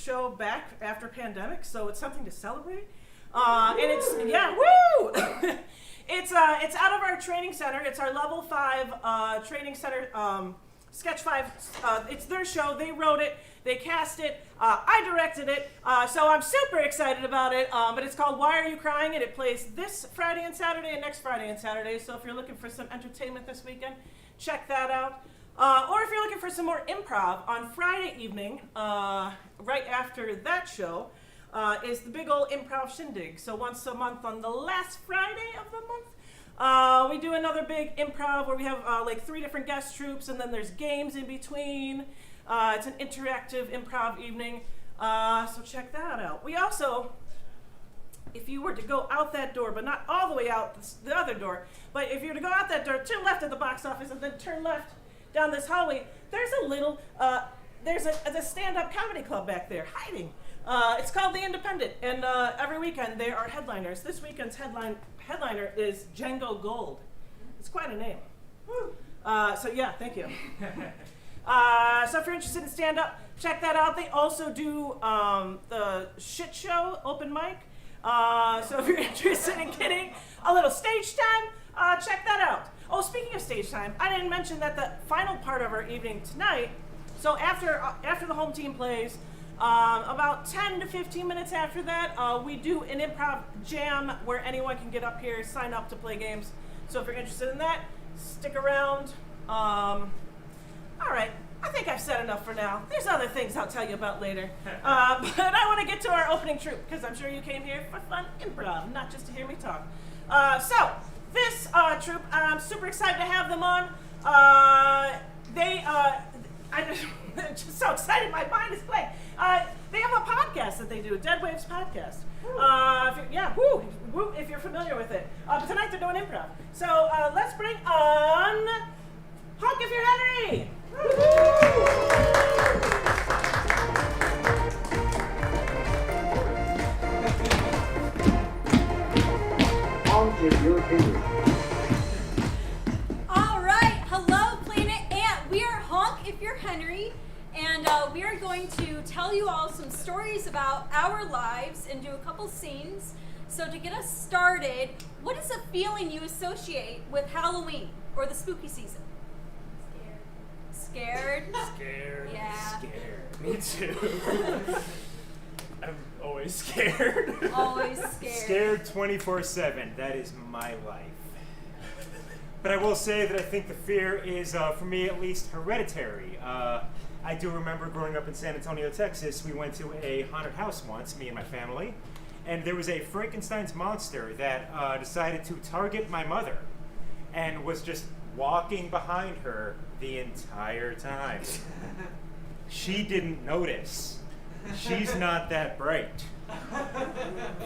show back after pandemic, so it's something to celebrate. And it's, yeah, woo! It's out of our training center. It's our level 5 training center, Sketch 5. It's their show. They wrote it. They cast it. I directed it. So I'm super excited about it. But it's called Why Are You Crying? And it plays this Friday and Saturday and next Friday and Saturday. So if you're looking for some entertainment this weekend, check that out. Or if you're looking for some more improv, on Friday evening, right after that show, is the big old improv shindig. So once a month on the last Friday of the month, we do another big improv where we have like 3 different guest troops, and then there's games in between. It's an interactive improv evening, so check that out. We also, if you were to go out that door, but not all the way out the other door, but if you were to go out that door, turn left at the box office, and then turn left down this hallway, there's a little, there's a stand-up comedy club back there, hiding. It's called The Independent, and every weekend there are headliners. This weekend's headliner is Django Gold. It's quite a name. So yeah, thank you. So if you're interested in stand-up, check that out. They also do the Shit Show open mic. So if you're interested in getting a little stage time, check that out. Oh, speaking of stage time, I didn't mention that the final part of our evening tonight, so after the home team plays, about 10 to 15 minutes after that, we do an improv jam where anyone can get up here, sign up to play games. So if you're interested in that, stick around. All right, I think I've said enough for now. There's other things I'll tell you about later. But I want to get to our opening troupe, because I'm sure you came here for fun improv, not just to hear me talk. So this troupe, I'm super excited to have them on. I'm just so excited, my mind is blank. They have a podcast that they do, Dead Waves Podcast. If you're familiar with it. But tonight they're doing improv. So let's bring on Honk If You're Henry! Honk If You're Henry. Henry, and we are going to tell you all some stories about our lives and do a couple scenes. So to get us started, what is a feeling you associate with Halloween or the spooky season? Scared. Scared? Yeah. Scared. Me too. I'm always scared. Always scared. Scared 24/7. That is my life. But I will say that I think the fear is, for me at least, hereditary. I do remember growing up in San Antonio, Texas, we went to a haunted house once, me and my family, and there was a Frankenstein's monster that decided to target my mother and was just walking behind her the entire time. She didn't notice. She's not that bright.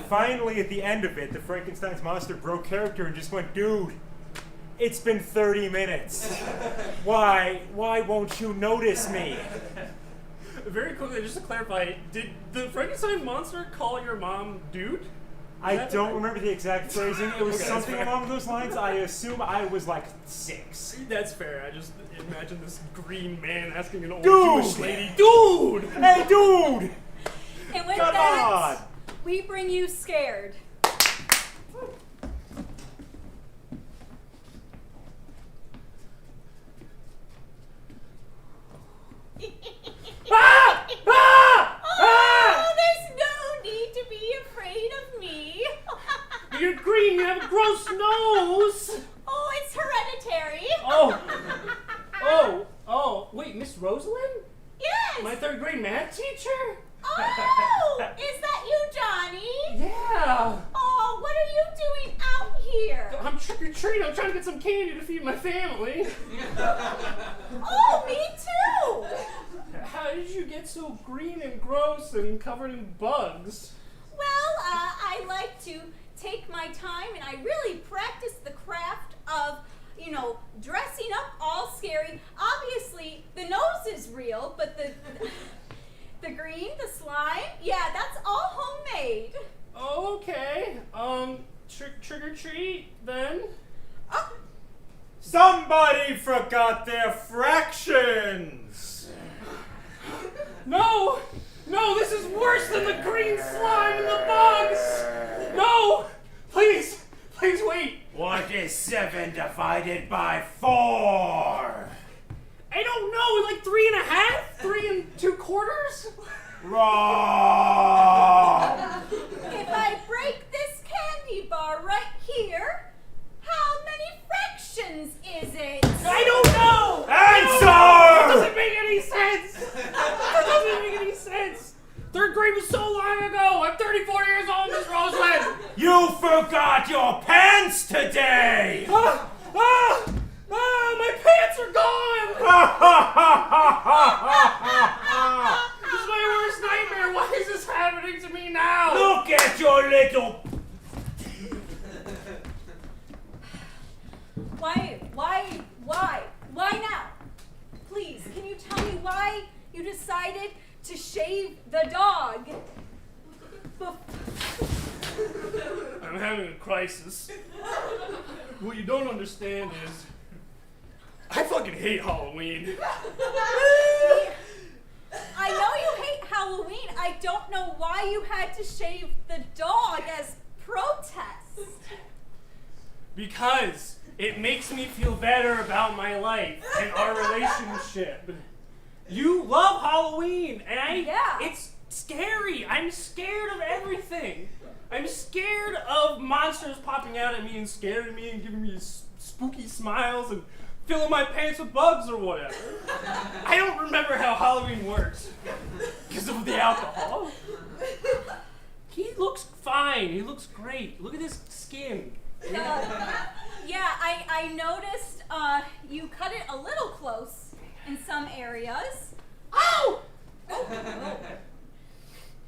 Finally, at the end of it, the Frankenstein's monster broke character and just went, dude, it's been 30 minutes. Why won't you notice me? Very quickly, just to clarify, did the Frankenstein monster call your mom dude? I don't remember the exact phrasing. It was Okay, something that's fair. along those lines. I assume I was like 6. That's fair. I just imagine this green man asking an old Dude! Jewish lady, dude! Hey, dude! And with Come that, on! we bring you Scared. Ah! Ah! Ah! There's no need to be afraid of me. You're green, you have a gross nose! Oh, it's hereditary. Oh, wait, Miss Rosalind? Yes. My 3rd grade math teacher? Oh, is that you, Johnny? Yeah! Oh, what are you doing out here? I'm trick-or-treating, I'm trying to get some candy to feed my family. Oh, me too. How did you get so green and gross and covered in bugs? Well, I like to take my time and I really practice the craft of, dressing up all scary. Obviously, the nose is real, but the green, the slime, yeah, that's all homemade. Okay, trick or treat then? Oh, Somebody forgot their fractions! No! No, this is worse than the green slime and the bugs! No! Please! Please wait! What is 7 divided by 4? I don't know, like 3.5? 3 2/4? Wrong! If I break this candy bar right here, how many fractions is it? I don't know! Answer! It doesn't make any sense! It doesn't make any sense! 3rd grade was so long ago! I'm 34 years old, Miss Roseland! You forgot your pants today! My pants are gone! This is my worst nightmare! Why is this happening to me now? Look at your little... Why now? Please, can you tell me why you decided to shave the dog? I'm having a crisis. What you don't understand is, I fucking hate Halloween. I know you hate Halloween. I don't know why you had to shave the dog as protest. Because it makes me feel better about my life and our relationship. You love Halloween, and Yeah. it's scary. I'm scared of everything. I'm scared of monsters popping out at me and scaring me and giving me spooky smiles and filling my pants with bugs or whatever. I don't remember how Halloween works because of the alcohol. He looks fine. He looks great. Look at his skin. Yeah, I noticed you cut it a little close in some areas. Ow!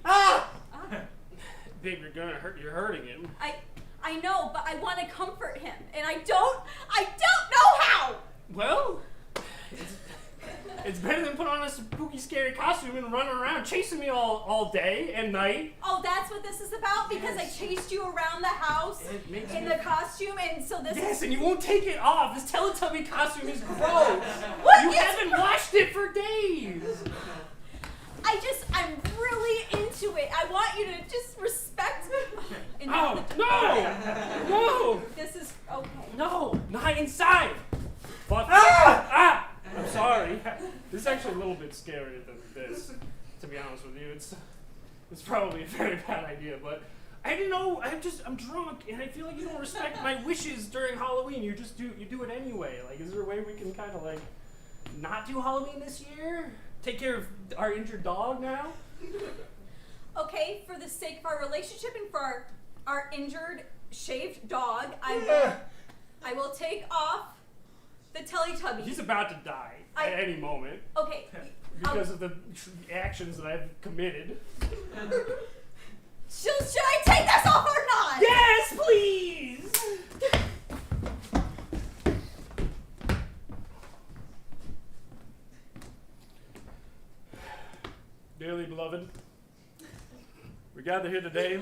Ah! Ah, Babe, you're hurting him. I know, but I want to comfort him, and I don't know how. Well, it's better than putting on a spooky, scary costume and running around chasing me all day and night. Oh, that's what this is about? Because I chased you around the house It makes in me- the costume, and so this Yes, is... and you won't take it off. This Teletubby costume is gross. What You is- haven't washed it for days. I'm really into it. I want you to just respect me. And Oh, no! No! This is okay. No! Not inside! Fluffy. Ah! I'm sorry. This is actually a little bit scarier than this, to be honest with you. It's probably a very bad idea, but I didn't know. I'm drunk, and I feel like you don't respect my wishes during Halloween. You do it anyway. Like, is there a way we can kind of like not do Halloween this year? Take care of our injured dog now? Okay, for the sake of our relationship and for our injured, shaved dog, I will take off the Teletubby. He's about to die I- at any moment Okay. because of the actions that I've committed. Should I take this off or not? Yes, please! Dearly beloved, we gather here today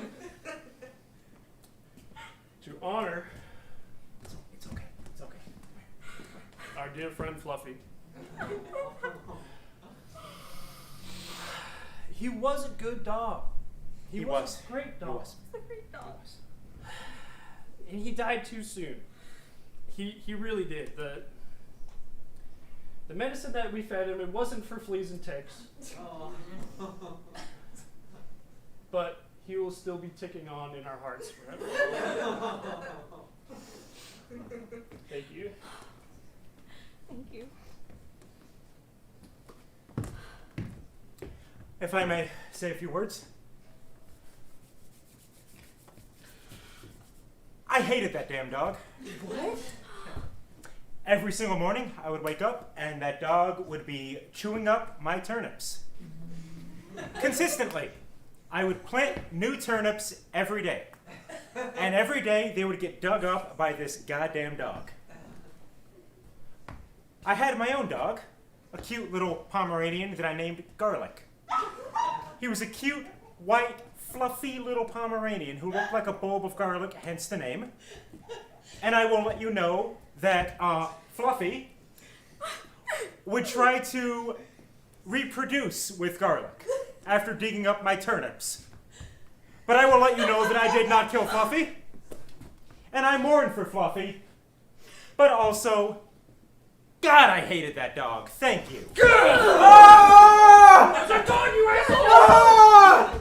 to honor It's okay. It's okay. our dear friend Fluffy. He was a good dog. He was was. a great dog. It's a great dog. And he died too soon. He really did. The medicine that we fed him, it wasn't for fleas and ticks. But he will still be ticking on in our hearts forever. Thank you. Thank you. If I may say a few words. I hated that damn dog. What? Every single morning, I would wake up and that dog would be chewing up my turnips. Consistently. I would plant new turnips every day. And every day, they would get dug up by this goddamn dog. I had my own dog, a cute little Pomeranian that I named Garlic. He was a cute, white, fluffy little Pomeranian who looked like a bulb of garlic, hence the name. And I will let you know that Fluffy would try to reproduce with Garlic. after digging up my turnips. But I will let you know that I did not kill Fluffy. And I mourn for Fluffy. But also, God, I hated that dog. Thank you. Ah! That's our dog, you asshole! Ah!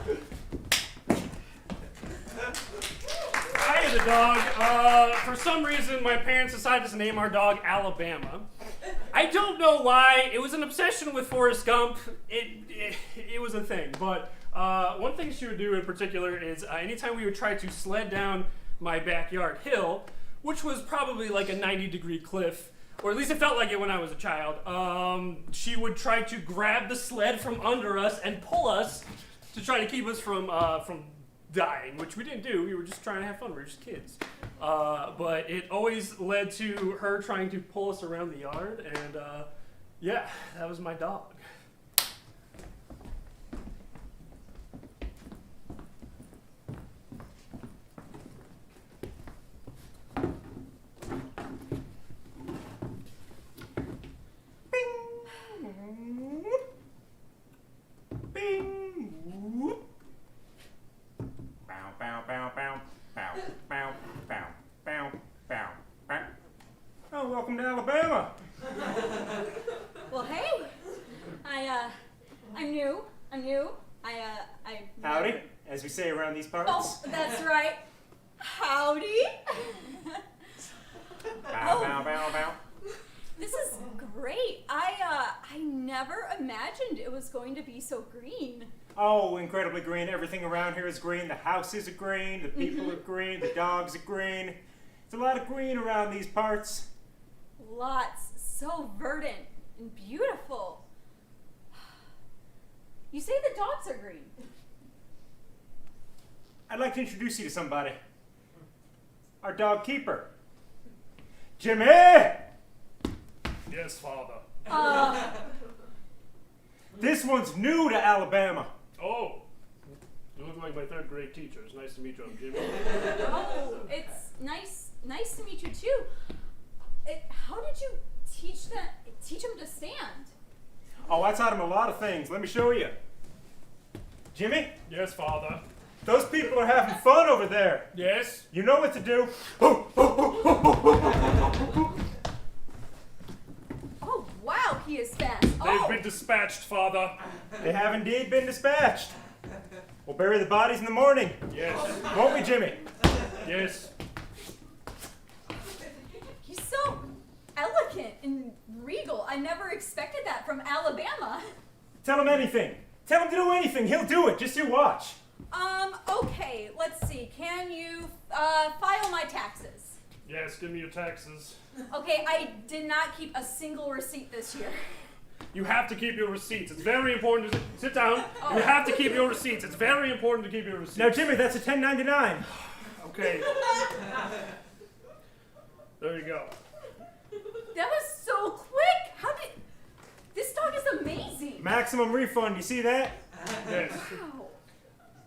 I had a dog. For some reason, my parents decided to name our dog Alabama. I don't know why. It was an obsession with Forrest Gump. It was a thing. But one thing she would do in particular is anytime we would try to sled down my backyard hill, which was probably like a 90-degree cliff, or at least it felt like it when I was a child, she would try to grab the sled from under us and pull us to try to keep us from dying, which we didn't do. We were just trying to have fun. We were just kids. But it always led to her trying to pull us around the yard, and yeah, that was my dog. Bing! Whoop. Bow, bow, bow, bow, bow, bow, bow, bow, bow, bow. Oh, welcome to Alabama. Well, hey, I'm new. Howdy, as we say around these parts. Oh, that's right. Howdy. Bow, bow, bow, bow. This is great. I never imagined it was going to be so green. Oh, incredibly green. Everything around here is green. The houses are green. The people are green. The dogs are green. It's a lot of green around these parts. Lots. So verdant and beautiful. You say the dogs are green. I'd like to introduce you to somebody. Our dog keeper. Jimmy! Yes, Father. This one's new to Alabama. Oh, you look like my third grade teacher. It's nice to meet you, I'm Jimmy. Oh, it's nice to meet you too. How did you teach him to stand? Oh, I taught him a lot of things. Let me show you. Jimmy, Yes, Father. those people are having fun over there. Yes? You know what to do. Oh, wow, he is fast. They've been dispatched, Father. They have indeed been dispatched. We'll bury the bodies in the morning. Yes. Won't we, Jimmy? Yes. He's so elegant and regal. I never expected that from Alabama. Tell him anything. Tell him to do anything. He'll do it. Just you watch. Okay, let's see. Can you file my taxes? Yes, give me your taxes. Okay, I did not keep a single receipt this year. You have to keep your receipts. It's very important to sit down. You have to keep your receipts. It's very important to keep your receipts. Now, Jimmy, that's a 1099. Okay. There you go. That was so quick. How did... This dog is amazing. Maximum refund. You see that? Yes. Wow.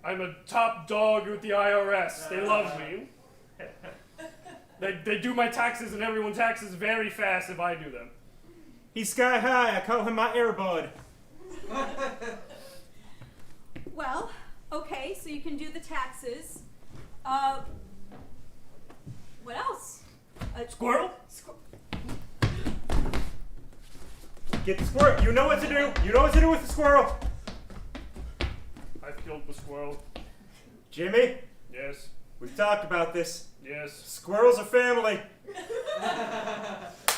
I'm a top dog with the IRS. They love me. They do my taxes and everyone's taxes very fast if I do them. He's sky high. I call him my airbud. Well, okay, so you can do the taxes. What else? Squirrel? Get the squirrel. You know what to do. You know what to do with the squirrel. I've killed the squirrel. Jimmy, Yes. we've talked about this. Yes. Squirrels are family.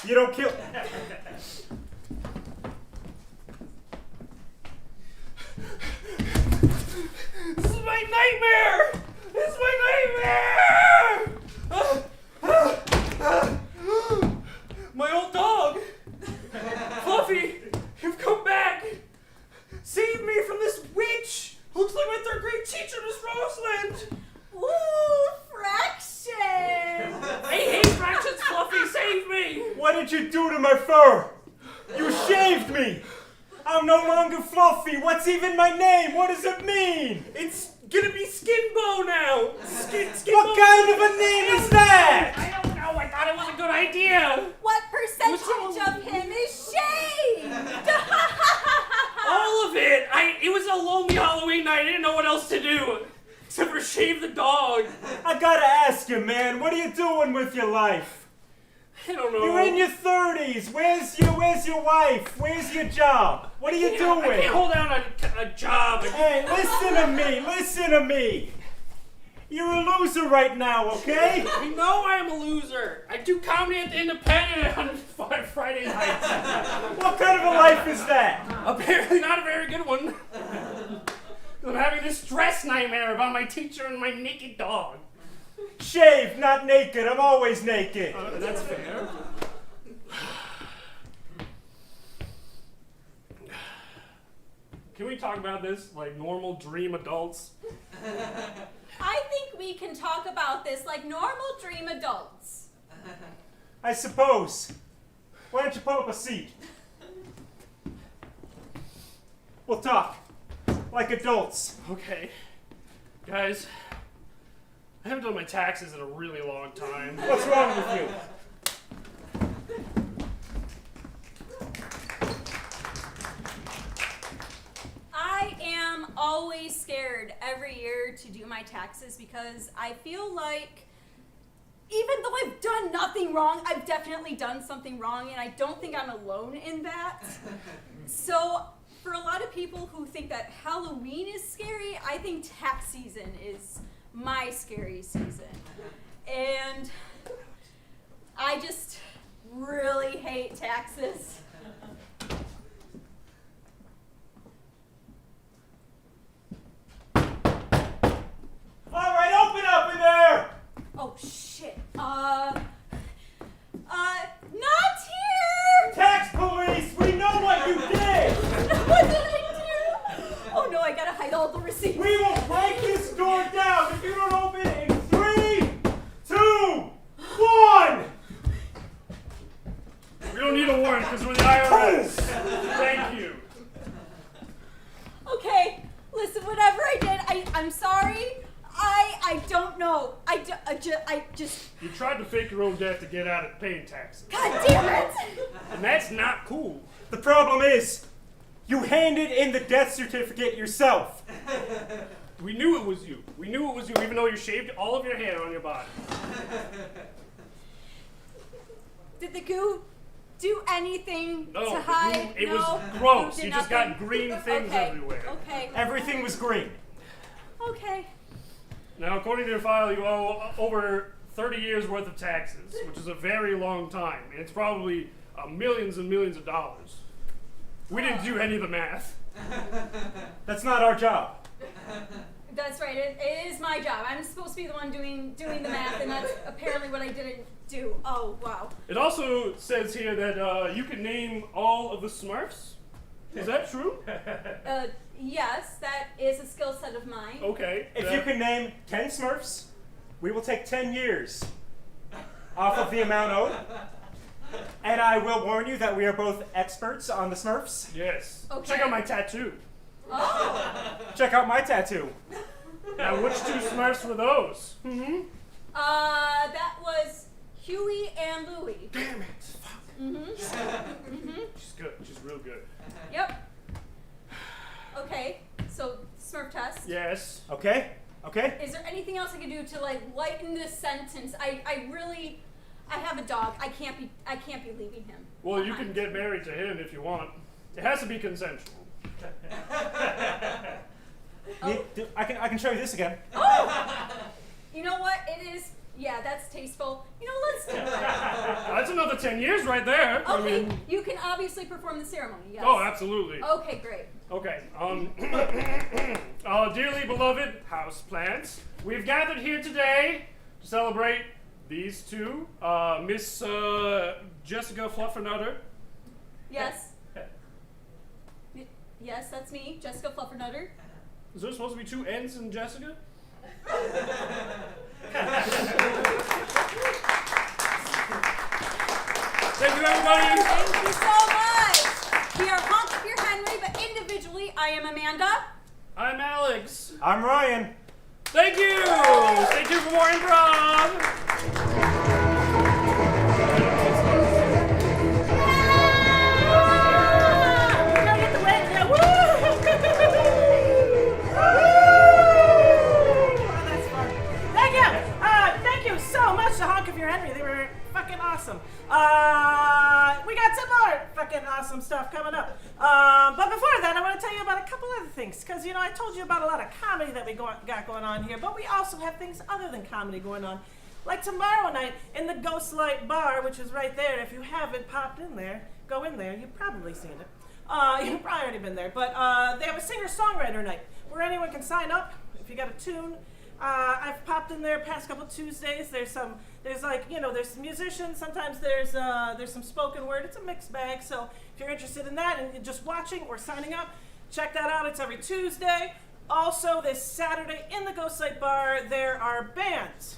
You don't kill. This is my nightmare! This is my nightmare! My old dog! Fluffy, you've come back! Save me from this witch! Looks like my third grade teacher, Miss Roseland! Ooh, fraction! I hate fractions, Fluffy, save me! What did you do to my fur? You shaved me. I'm no longer Fluffy. What's even my name? What does it mean? It's gonna be Skinbo now! Skinbo! What kind of a name is that? I don't know, I thought it was a good idea! What percentage of him is shaved? All of it. It was a lonely Halloween night. I didn't know what else to do except for shave the dog. I gotta ask you, man, what are you doing with your life? I don't know. You're in your 30s. Where's your wife? Where's your job? What are you I doing? can't hold down a job. Hey, listen to me. You're a loser right now, okay? You know I'm a loser. I do comedy at the Independent on Friday nights. What kind of a life is that? Apparently not a very good one. I'm having this stress nightmare about my teacher and my naked dog. Shaved, not naked. I'm always naked. That's fair. Can we talk about this like normal dream adults? I think we can talk about this like normal dream adults. I suppose. Why don't you pull up a seat? We'll talk. Like adults. Okay. Guys, I haven't done my taxes in a really long time. What's wrong with you? I am always scared every year to do my taxes because I feel like even though I've done nothing wrong, I've definitely done something wrong, and I don't think I'm alone in that. So for a lot of people who think that Halloween is scary, I think tax season is my scary season. And I just really hate taxes. All right, open up in there. Oh shit. Not here! Tax police, we know what you did. What did I do? Oh no, I gotta hide all the receipts. We will break this door down if you don't open it in 3, 2, 1. We don't need a warrant because we're the IRS. Thank you. Okay, listen, whatever I did, I'm sorry. I don't know. I just. You tried to fake your own death to get out of paying taxes. God damn it! And that's not cool. The problem is, you handed in the death certificate yourself. We knew it was you. We knew it was you even though you shaved all of your hair on your body. Did the goo do anything No, to hide? it No? was The gross. goo did You just nothing? got green things Okay, everywhere. Okay. Everything was green. Okay. Now, according to your file, you owe over 30 years worth of taxes, which is a very long time. And it's probably millions and millions of dollars. We didn't do any of the math. That's not our job. That's right. It is my job. I'm supposed to be the one doing the math, and that's apparently what I didn't do. Oh wow. It also says here that you can name all of the Smurfs. Is that true? Yes, that is a skill set of mine. Okay. If you can name 10 Smurfs, we will take 10 years off of the amount owed. And I will warn you that we are both experts on the Smurfs. Yes. Okay. Check out my tattoo. Oh. Check out my tattoo. Now, which two Smurfs were those? That was Huey and Louie. Damn it. Fuck. Mm-hmm. She's good. She's real good. Yep. Okay. So Smurf test. Yes. Okay? Okay? Is there anything else I can do to like lighten this sentence? I have a dog. I can't be leaving him. Well, you behind. can get married to him if you want. It has to be consensual. I can show you this again. Oh! You know what? It is. Yeah, that's tasteful. You know, let's do that. That's another 10 years right there. I Okay, mean, you can obviously perform the ceremony. Yes. oh, absolutely. Okay, great. Okay. Dearly beloved houseplants, we've gathered here today to celebrate these two, Miss Jessica Fluffernutter. Yes. Yes, that's me, Jessica Fluffernutter. Is there supposed to be two N's in Jessica? Thank you, everybody. Thank you so much. We are Honk Up Your Henry, but individually, I am Amanda. I'm Alex. I'm Ryan. Thank you. Stay tuned for more improv. Gotta get the wet. Yeah, woo! because, you know, I told you about a lot of comedy that we got going on here, but we also have things other than comedy going on. Like tomorrow night in the Ghostlight Bar, which is right there. If you haven't popped in there, go in there. You've probably seen it. You've probably already been there. But they have a singer-songwriter night where anyone can sign up if you got a tune. I've popped in there past couple Tuesdays. There's like, you know, there's musicians. Sometimes there's some spoken word. It's a mixed bag. So if you're interested in that and you're just watching or signing up, check that out. It's every Tuesday. Also, this Saturday in the Ghostlight Bar, there are bands.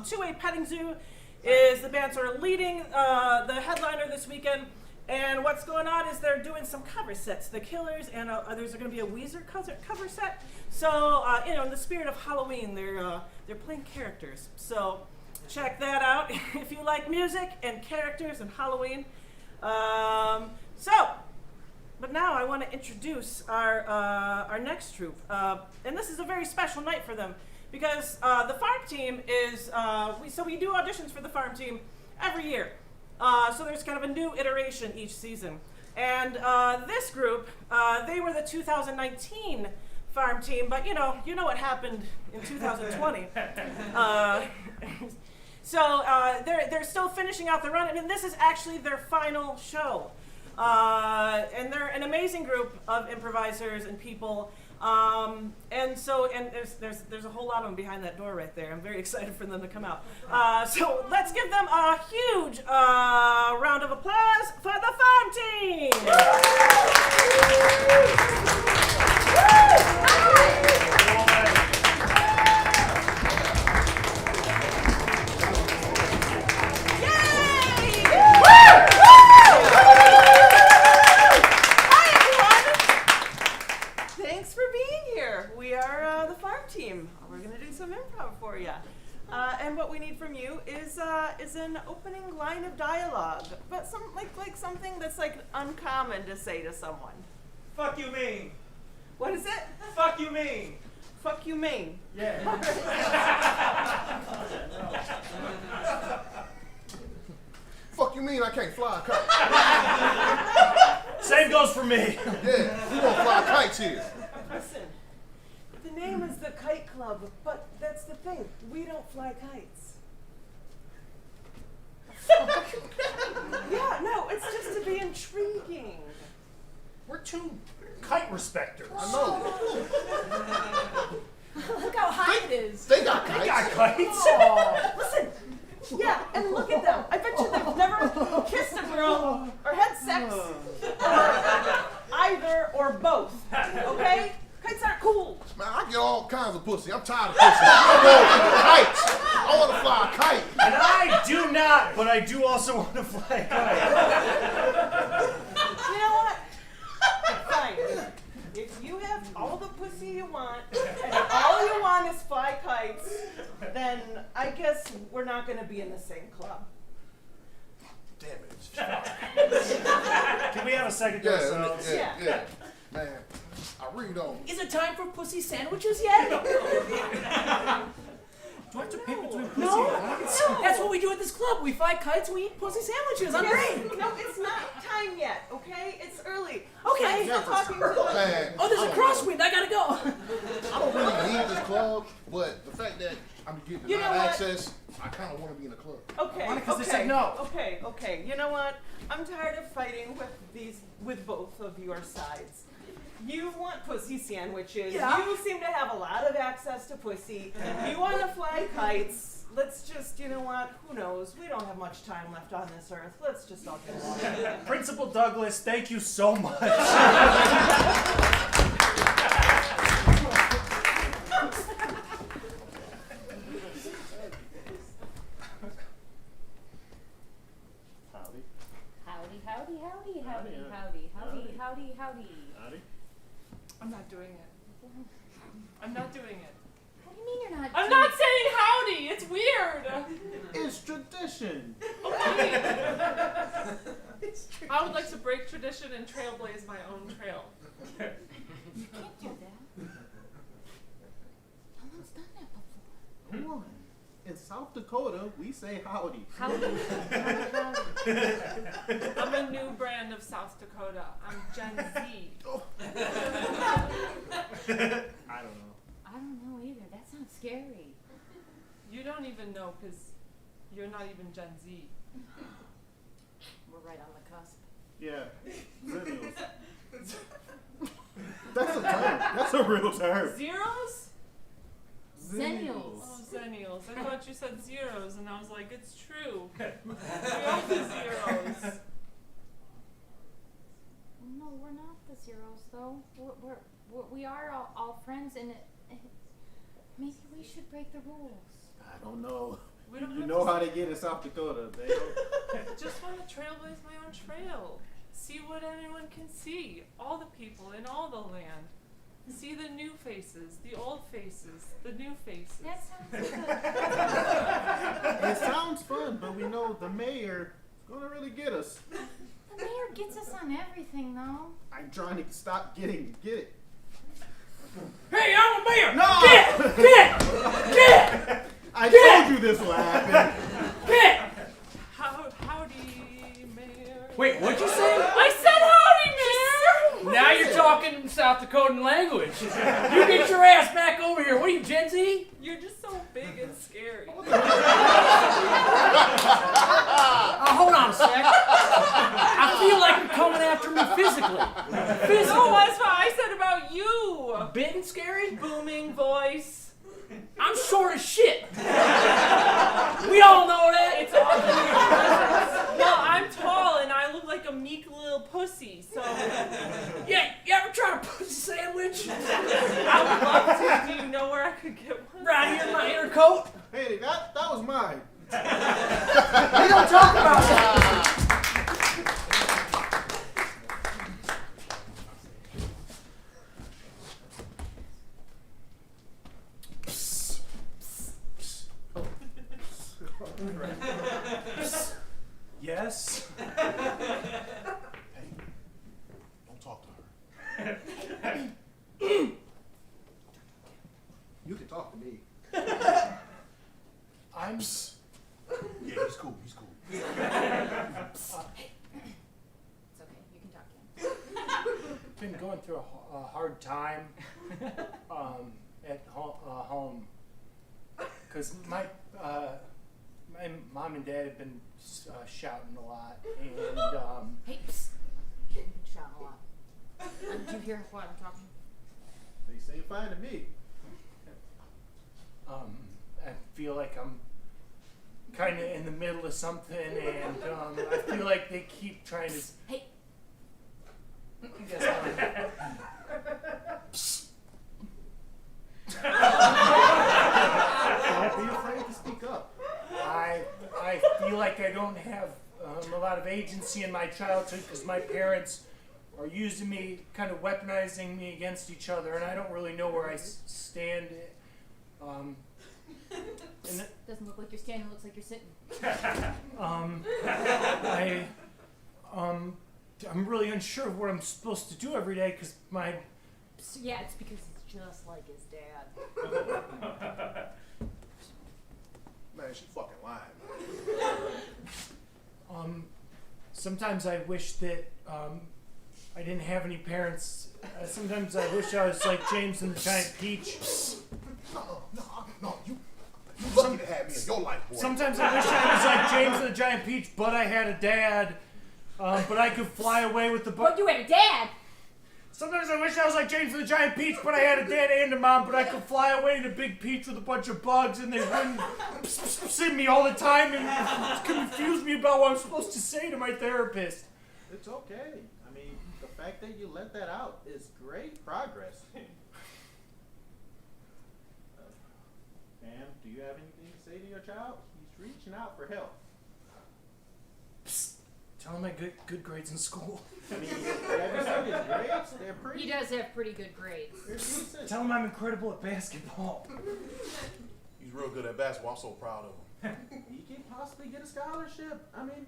Two-Way Petting Zoo is the band sort of leading the headliner this weekend. And what's going on is they're doing some cover sets. The Killers and there's going to be a Weezer cover set. So, you know, in the spirit of Halloween, they're playing characters. So check that out if you like music and characters and Halloween. But now I want to introduce our next troupe. And this is a very special night for them because the farm team is, we do auditions for the farm team every year. So there's kind of a new iteration each season. And this group, they were the 2019 farm team, but you know what happened in 2020. So they're still finishing out the run. I mean, this is actually their final show. And they're an amazing group of improvisers and people. And there's a whole lot of them behind that door right there. I'm very excited for them to come out. So let's give them a huge round of applause for the farm team. Thanks for being here. We are the farm team. We're gonna do some improv for you. And what we need from you is an opening line of dialogue, but something that's like uncommon to say to someone. Fuck you mean. What is it? Fuck you mean. Fuck you, Maine. Yeah. Fuck you mean I can't fly a kite? Same goes for me. Yeah, we gonna fly kites here. Listen, the name is the Kite Club, but that's the thing. We don't fly kites. Yeah, no, it's just to be intriguing. We're two kite respecters. I know. Look how high it is. They got I kites. got kites. Listen, yeah, and look at them. I bet you they've never kissed a girl or had sex. Either or both. Okay? Kites aren't cool. Man, I get all kinds of pussy. I'm tired of pussy. I want kites. I want to fly a kite. And I do not, but I do also want to fly a kite. You know what? Fine. If you have all the pussy you want, and all you want is fly kites, then I guess we're not going to be in the same club. Damn it. Can we have a second to ourselves? Yeah. Man, I really don't. Is it time for pussy sandwiches yet? Do I have to pick between pussy No. and kites? That's what we do at this club. We fly kites and we eat pussy sandwiches. I'm great. No, it's not time yet, okay? It's early. Okay. I'm still talking to the... Man, Oh, there's a crosswind. I gotta go. I don't really need this club, but the fact that I'm getting You know denied what? access, I kind of want to be in the club. Okay, Because they said no. Okay. You know what? I'm tired of fighting with both of your sides. You want pussy sandwiches. Yeah. You seem to have a lot of access to pussy. You want to fly kites. Let's just, you know what? Who knows? We don't have much time left on this earth. Let's just all get along. Principal Douglas, thank you so much. Howdy. Howdy, howdy, howdy, howdy, Howdy, howdy, howdy, howdy. howdy, howdy. Howdy. I'm not doing it. I'm not doing it. What do you mean you're not? I'm doing not saying howdy. It's weird. It's tradition. Okay. I would like to break tradition and trailblaze my own trail. You can't do that. No one's done that before. Come on. In South Dakota, we say howdy. Howdy. I'm a new brand of South Dakota. I'm Gen Z. I don't know. I don't know either. That sounds scary. You don't even know because you're not even Gen Z. We're right on the cusp. Yeah, Zennials. That's a term. That's a real term. Zeros? Zennials. Oh, Zennials. I thought you said zeros, and I was like, it's true. We are the zeros. No, we're not the zeros, though. We are all friends, and maybe we should break the rules. I don't know. We don't You have know to how they get in South Dakota. They don't. just want to trailblaze my own trail. See what anyone can see. All the people in all the land. See the new faces, the old faces, the new faces. That sounds good. It sounds fun, but we know the mayor is gonna really get us. The mayor gets us on everything, though. I'm trying to stop get it. Hey, I'm a mayor! No! Get! I told you this will happen. Get! Howdy, Mayor. Wait, what'd you say? I said howdy, Mayor! Now you're talking South Dakotan language. You get your ass back over here. What are you, Gen Z? You're just so big and scary. Hold on a sec. I feel like you're coming after me physically. No, that's what I said about you. Big and scary? Booming voice. I'm short as shit. We all know that. It's awful. Well, I'm tall and I look like a meek little pussy, so Yeah, you ever try a pussy sandwich? I would love to. Do you know where I could get one? Right here in my inner coat? Hey, that was mine. We don't talk about that. Yes? Hey, don't talk to her. You can talk to me. I'm. Yeah, he's cool. He's cool. It's okay. You can talk to him. been going through a hard time at home because my mom and dad have been shouting a lot, and Hey, psst. You've been shouting a lot. Did you hear what I'm talking? They say fine to me. I feel like I'm kind of in the middle of something, and I feel like they keep trying to. Hey. Yes, Don't be afraid to speak up. I feel like I don't have a lot of agency in my childhood because my parents are using me, kind of weaponizing me against each other, and I don't really know where I stand. Doesn't look like you're standing, looks like you're sitting. I'm really unsure of what I'm supposed to do every day because my. Yeah, it's because he's just like his dad. Man, she fucking lying. Sometimes I wish that I didn't have any parents. Sometimes I wish I was like James and the Giant Peach. No, you lucky to have me in your life, boy. Sometimes I wish I was like James and the Giant Peach, but I had a dad. But I could fly away with the But you had a dad! Sometimes I wish I was like James and the Giant Peach, but I had a dad and a mom, but I could fly away in a big peach with a bunch of bugs, and they wouldn't see me all the time and confuse me about what I'm supposed to say to my therapist. It's okay. I mean, the fact that you let that out is great progress. Ma'am, do you have anything to say to your child? He's reaching out for help. Psst, tell him I got good grades in school. I mean, have you seen his grades? They're pretty. He does have pretty good grades. They're decent. Tell him I'm incredible at basketball. He's real good at basketball. I'm so proud of him. He can possibly get a scholarship. I mean,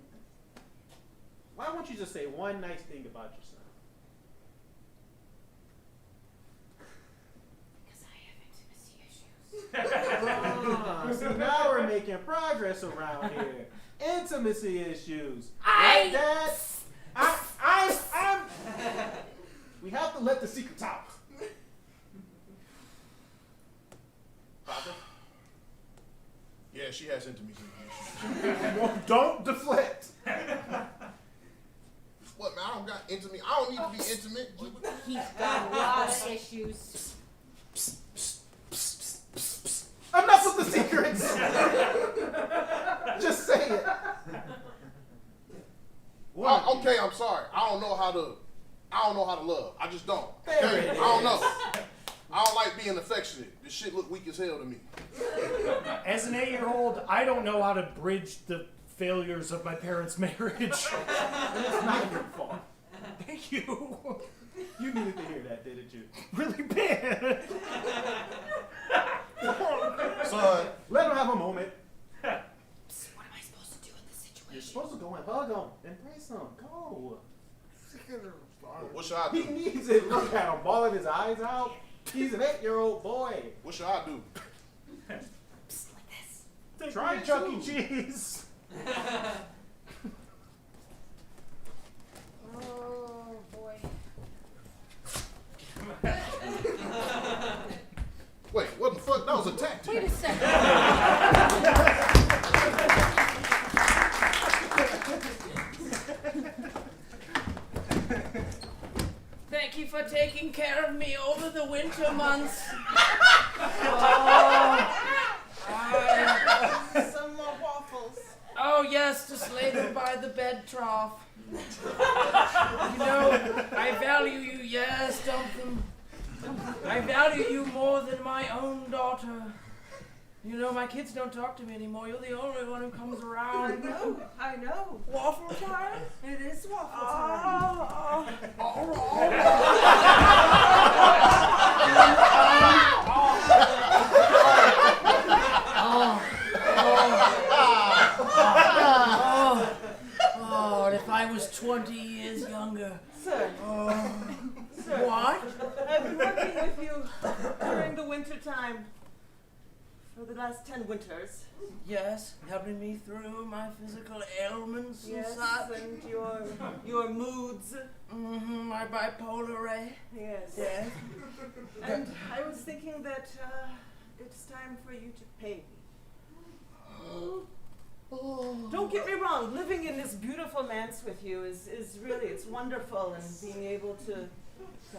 why won't you just say one nice thing about your son? Because I have intimacy issues. See, now we're making progress around here. Intimacy issues. I- Right, Dad? I'm. We have to let the secrets out. Yeah, she has intimacy issues. Don't deflect. What, man? I don't got intimate. I don't need to be intimate. He's got a lot of issues. Enough with the secrets. Just say it. Okay, I'm sorry. I don't know how to love. I just don't. There Okay? it I don't is. know. I don't like being affectionate. This shit look weak as hell to me. As an 8-year-old, I don't know how to bridge the failures of my parents' marriage. And it's not your fault. Thank you. You needed to hear that, didn't you? Really bad. Son, Let him have a moment. What am I supposed to do in this You're situation? supposed to go and hug him. Embrace him. Go. what should I He do? needs it. Look at him, bawling his eyes out. He's an 8-year-old boy. What should I do? Like this. Try Try Chuck to. E. Cheese. Oh boy. Wait, what the fuck? That was a tactic. Wait a second. Thank you for taking care of me over the winter months. Some more waffles. Oh yes, just lay them by the bed trough. You know, I value you, yes, dump them. I value you more than my own daughter. You know, my kids don't talk to me anymore. You're the only one who comes around. I know. Waffle time? It is waffle time. Oh, and if I was 20 years younger. Sir, sir, What? I've been working with you during the winter time for the last 10 winters. Yes, helping me through my physical ailments Yes, and such. and your moods. Mm-hmm, my bipolar ray. Yes. Yes. And I was thinking that it's time for you to pay me. Don't get me wrong, living in this beautiful manse with you is really, it's wonderful, and being able to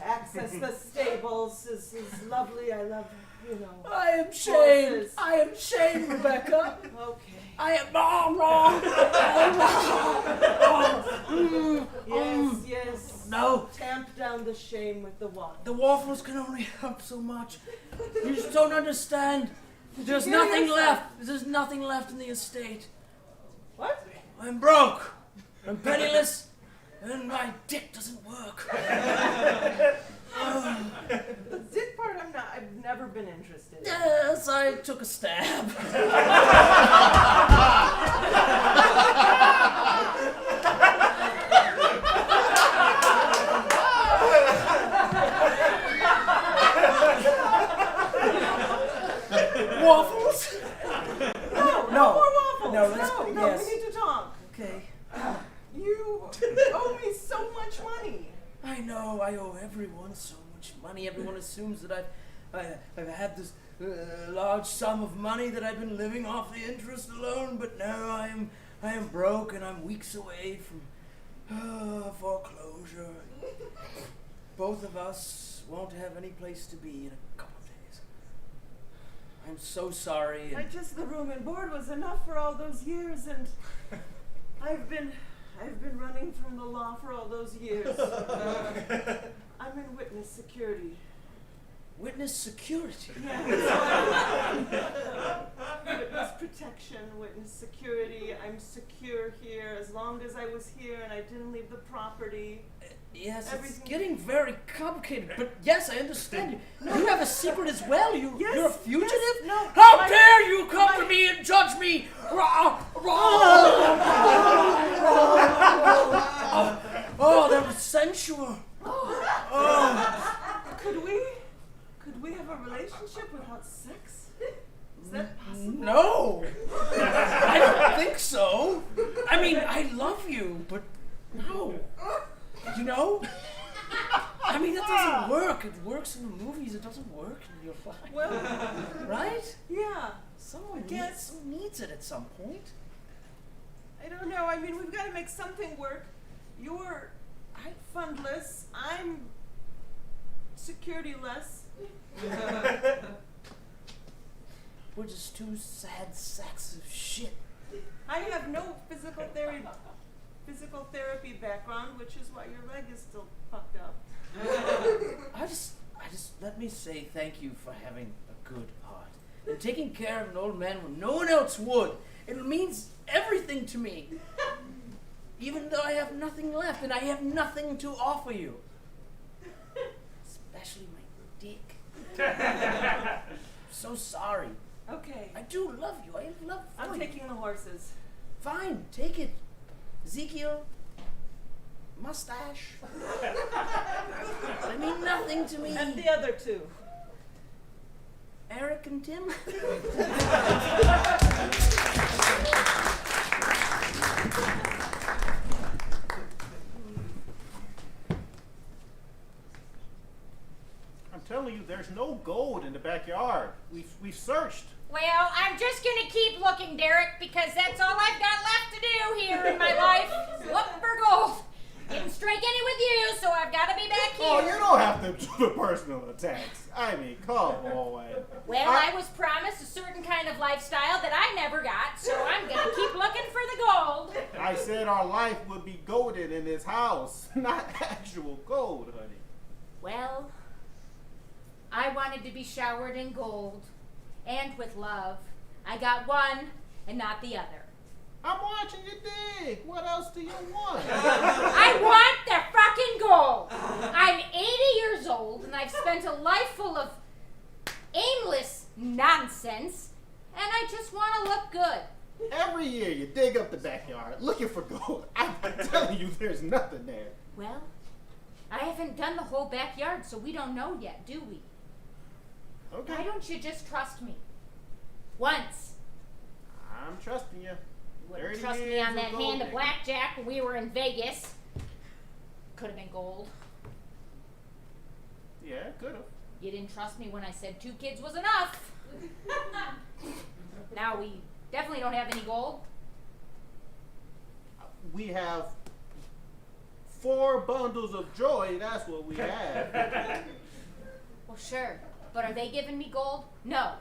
access the stables is lovely. I love, you know. I am shamed. horses. I am shamed, Rebecca. Okay. I am wrong. Yes. No, Tamp down the shame with the water. the waffles can only help so much. You just don't understand. There's hear nothing yourself? left. There's nothing left in the estate. What? I'm broke. I'm penniless. And my dick doesn't work. The dick part, I've never been interested in. Yes, I took a stab. Waffles? No more waffles. No, let's- no, yes. we need to talk. Okay. You owe me so much money. I know, I owe everyone so much money. Everyone assumes that I've had this large sum of money that I've been living off the interest alone, but no, I am broke and I'm weeks away from foreclosure. Both of us won't have any place to be in a couple of days. I'm so sorry. And Just the room and board was enough for all those years, and I've been running from the law for all those years. I'm in witness security. witness security. Witness protection, witness security. I'm secure here as long as I was here and I didn't leave the property. Yes, it's Everything- getting very complicated, but yes, I understand you. You have a secret as well. Yes, You're a fugitive? yes, no, How my- dare you come to me and judge me? Oh, that was sensual. Could we have a relationship without sex? Is that possible? No, I don't think so. I mean, I love you, but no. You know? I mean, that doesn't work. It works in the movies. It doesn't work in real life. Well, Right? yeah. Someone guess- needs it at some point. I don't know. I mean, we've got to make something work. You're fundless. I'm security-less. We're just two sad sacks of shit. I have no physical therapy background, which is why your leg is still fucked up. I just let me say thank you for having a good heart and taking care of an old man when no one else would. It means everything to me. Even though I have nothing left and I have nothing to offer you. Especially my dick. So sorry. Okay. I do love you. I love I'm you. taking the horses. Fine, take it. Ezekiel, mustache. They mean nothing to me. And the other two. Eric and Tim. I'm telling you, there's no gold in the backyard. We've searched. Well, I'm just gonna keep looking, Derek, because that's all I've got left to do here in my life. Look for gold. Didn't strike any with you, so I've got to be back here. Oh, you don't have to do the personal attacks. I mean, come on. Well, I was promised a certain kind of lifestyle that I never got, so I'm gonna keep looking for the gold. I said our life would be golden in this house, not actual gold, honey. Well, I wanted to be showered in gold and with love. I got one and not the other. I'm watching you dig. What else do you want? I want the fucking gold. I'm 80 years old and I've spent a life full of aimless nonsense, and I just want to look good. Every year you dig up the backyard looking for gold. I'm telling you, there's nothing there. Well, I haven't done the whole backyard, so we don't know yet, do we? Okay. Why don't you just trust me? Once. I'm trusting you. You would have 30 trusted me years on that of gold hand of digging. blackjack when we were in Vegas. Could have been gold. Yeah, could have. You didn't trust me when I said 2 kids was enough. Now we definitely don't have any gold. We have 4 bundles of joy. That's what we have. Well, sure. But are they giving me gold? No.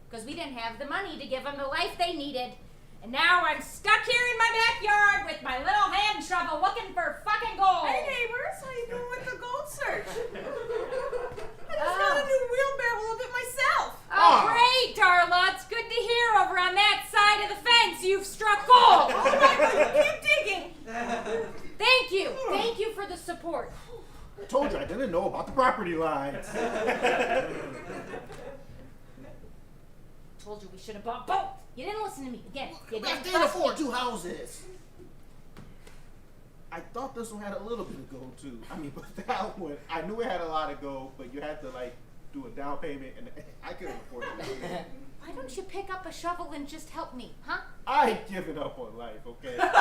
Because we didn't have the money to give them the life they needed. And now I'm stuck here in my backyard with my little hand shovel looking for fucking gold. Hey neighbors, how you doing with the gold search? I just got a new wheelbarrow of it myself. Oh, great, Darla. It's good to hear over on that side of the fence you've struck gold. All right, well, you keep digging. Thank you. Thank you for the support. I told you I didn't know about the property lines. Told you we should have bought both. You didn't listen to me. Again, you I didn't can't trust me. afford 2 houses. I thought this one had a little bit of gold too. I mean, but that one, I knew it had a lot of gold, but you had to like do a down payment, and I couldn't afford it. Why don't you pick up a shovel and just help me, huh? I ain't giving up on life, okay? Well,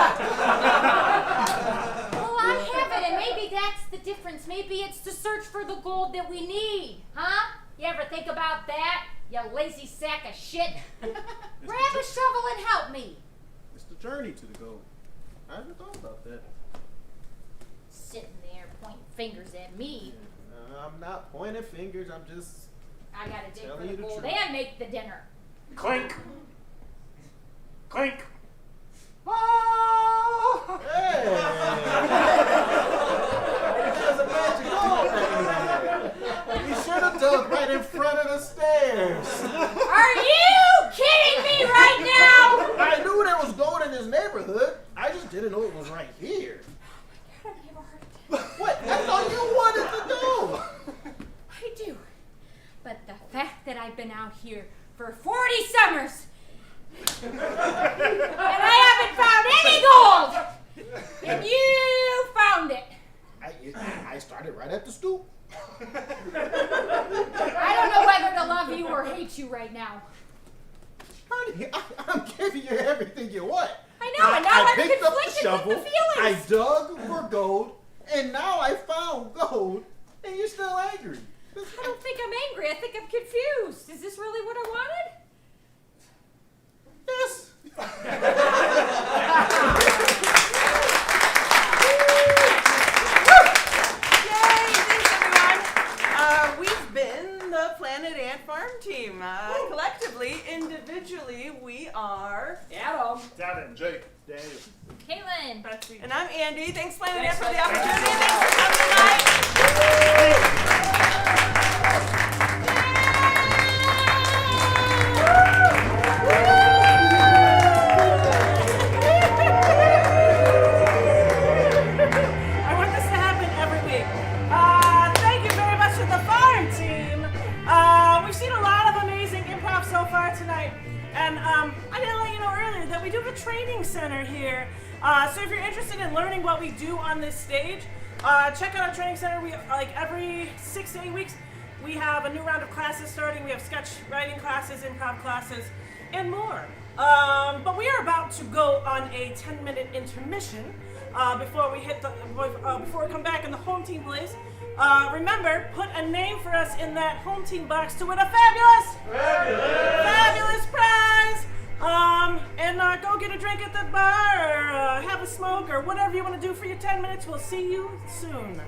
I have it, and maybe that's the difference. Maybe it's the search for the gold that we need, huh? You ever think about that, you lazy sack of shit? Grab a shovel and help me. It's the journey to the gold. I haven't thought about that. Sitting there pointing fingers at me. I'm not pointing fingers. I'm just. I gotta dig Telling for the you the gold truth. and make the dinner. Clink. Clink. Hey! There's a magic gold right here. You should have dug right in front of the stairs. Are you kidding me right now? I knew there was gold in this neighborhood. I just didn't know it was right here. What? That's all you wanted to do. I do. But the fact that I've been out here for 40 summers and I haven't found any gold, and you found it. I started right at the stoop. I don't know whether to love you or hate you right now. Honey, I'm giving you everything you want. I know, and now I I'm picked up the conflicted shovel, with the feelings. I dug for gold, and now I found gold, And you're still angry. I don't think I'm angry. I think I'm confused. Is this really what I wanted? Yes. Yay! Thanks, everyone. We've been the Planet Ant Farm team. Collectively, individually, we are Adam. Devin, Jake, Daniel. Caitlin. Betsy. And I'm Andy. Thanks, Planet Thanks, Ant, for the Planet Ant. opportunity. Thanks for coming tonight. I want this to happen every week. Thank you very much to the farm team. We've seen a lot of amazing improv so far tonight. And I didn't let you know earlier that we do have a training center here. So if you're interested in learning what we do on this stage, check out our training center. We like every 6 to 8 weeks, we have a new round of classes starting. We have sketch writing classes, improv classes, and more. But we are about to go on a 10-minute intermission before we hit the before we come back in the home team place. Remember, put a name for us in that home team box to win a fabulous prize. And go get a drink at the bar, or have a smoke, or whatever you want to do for your 10 minutes. We'll see you soon.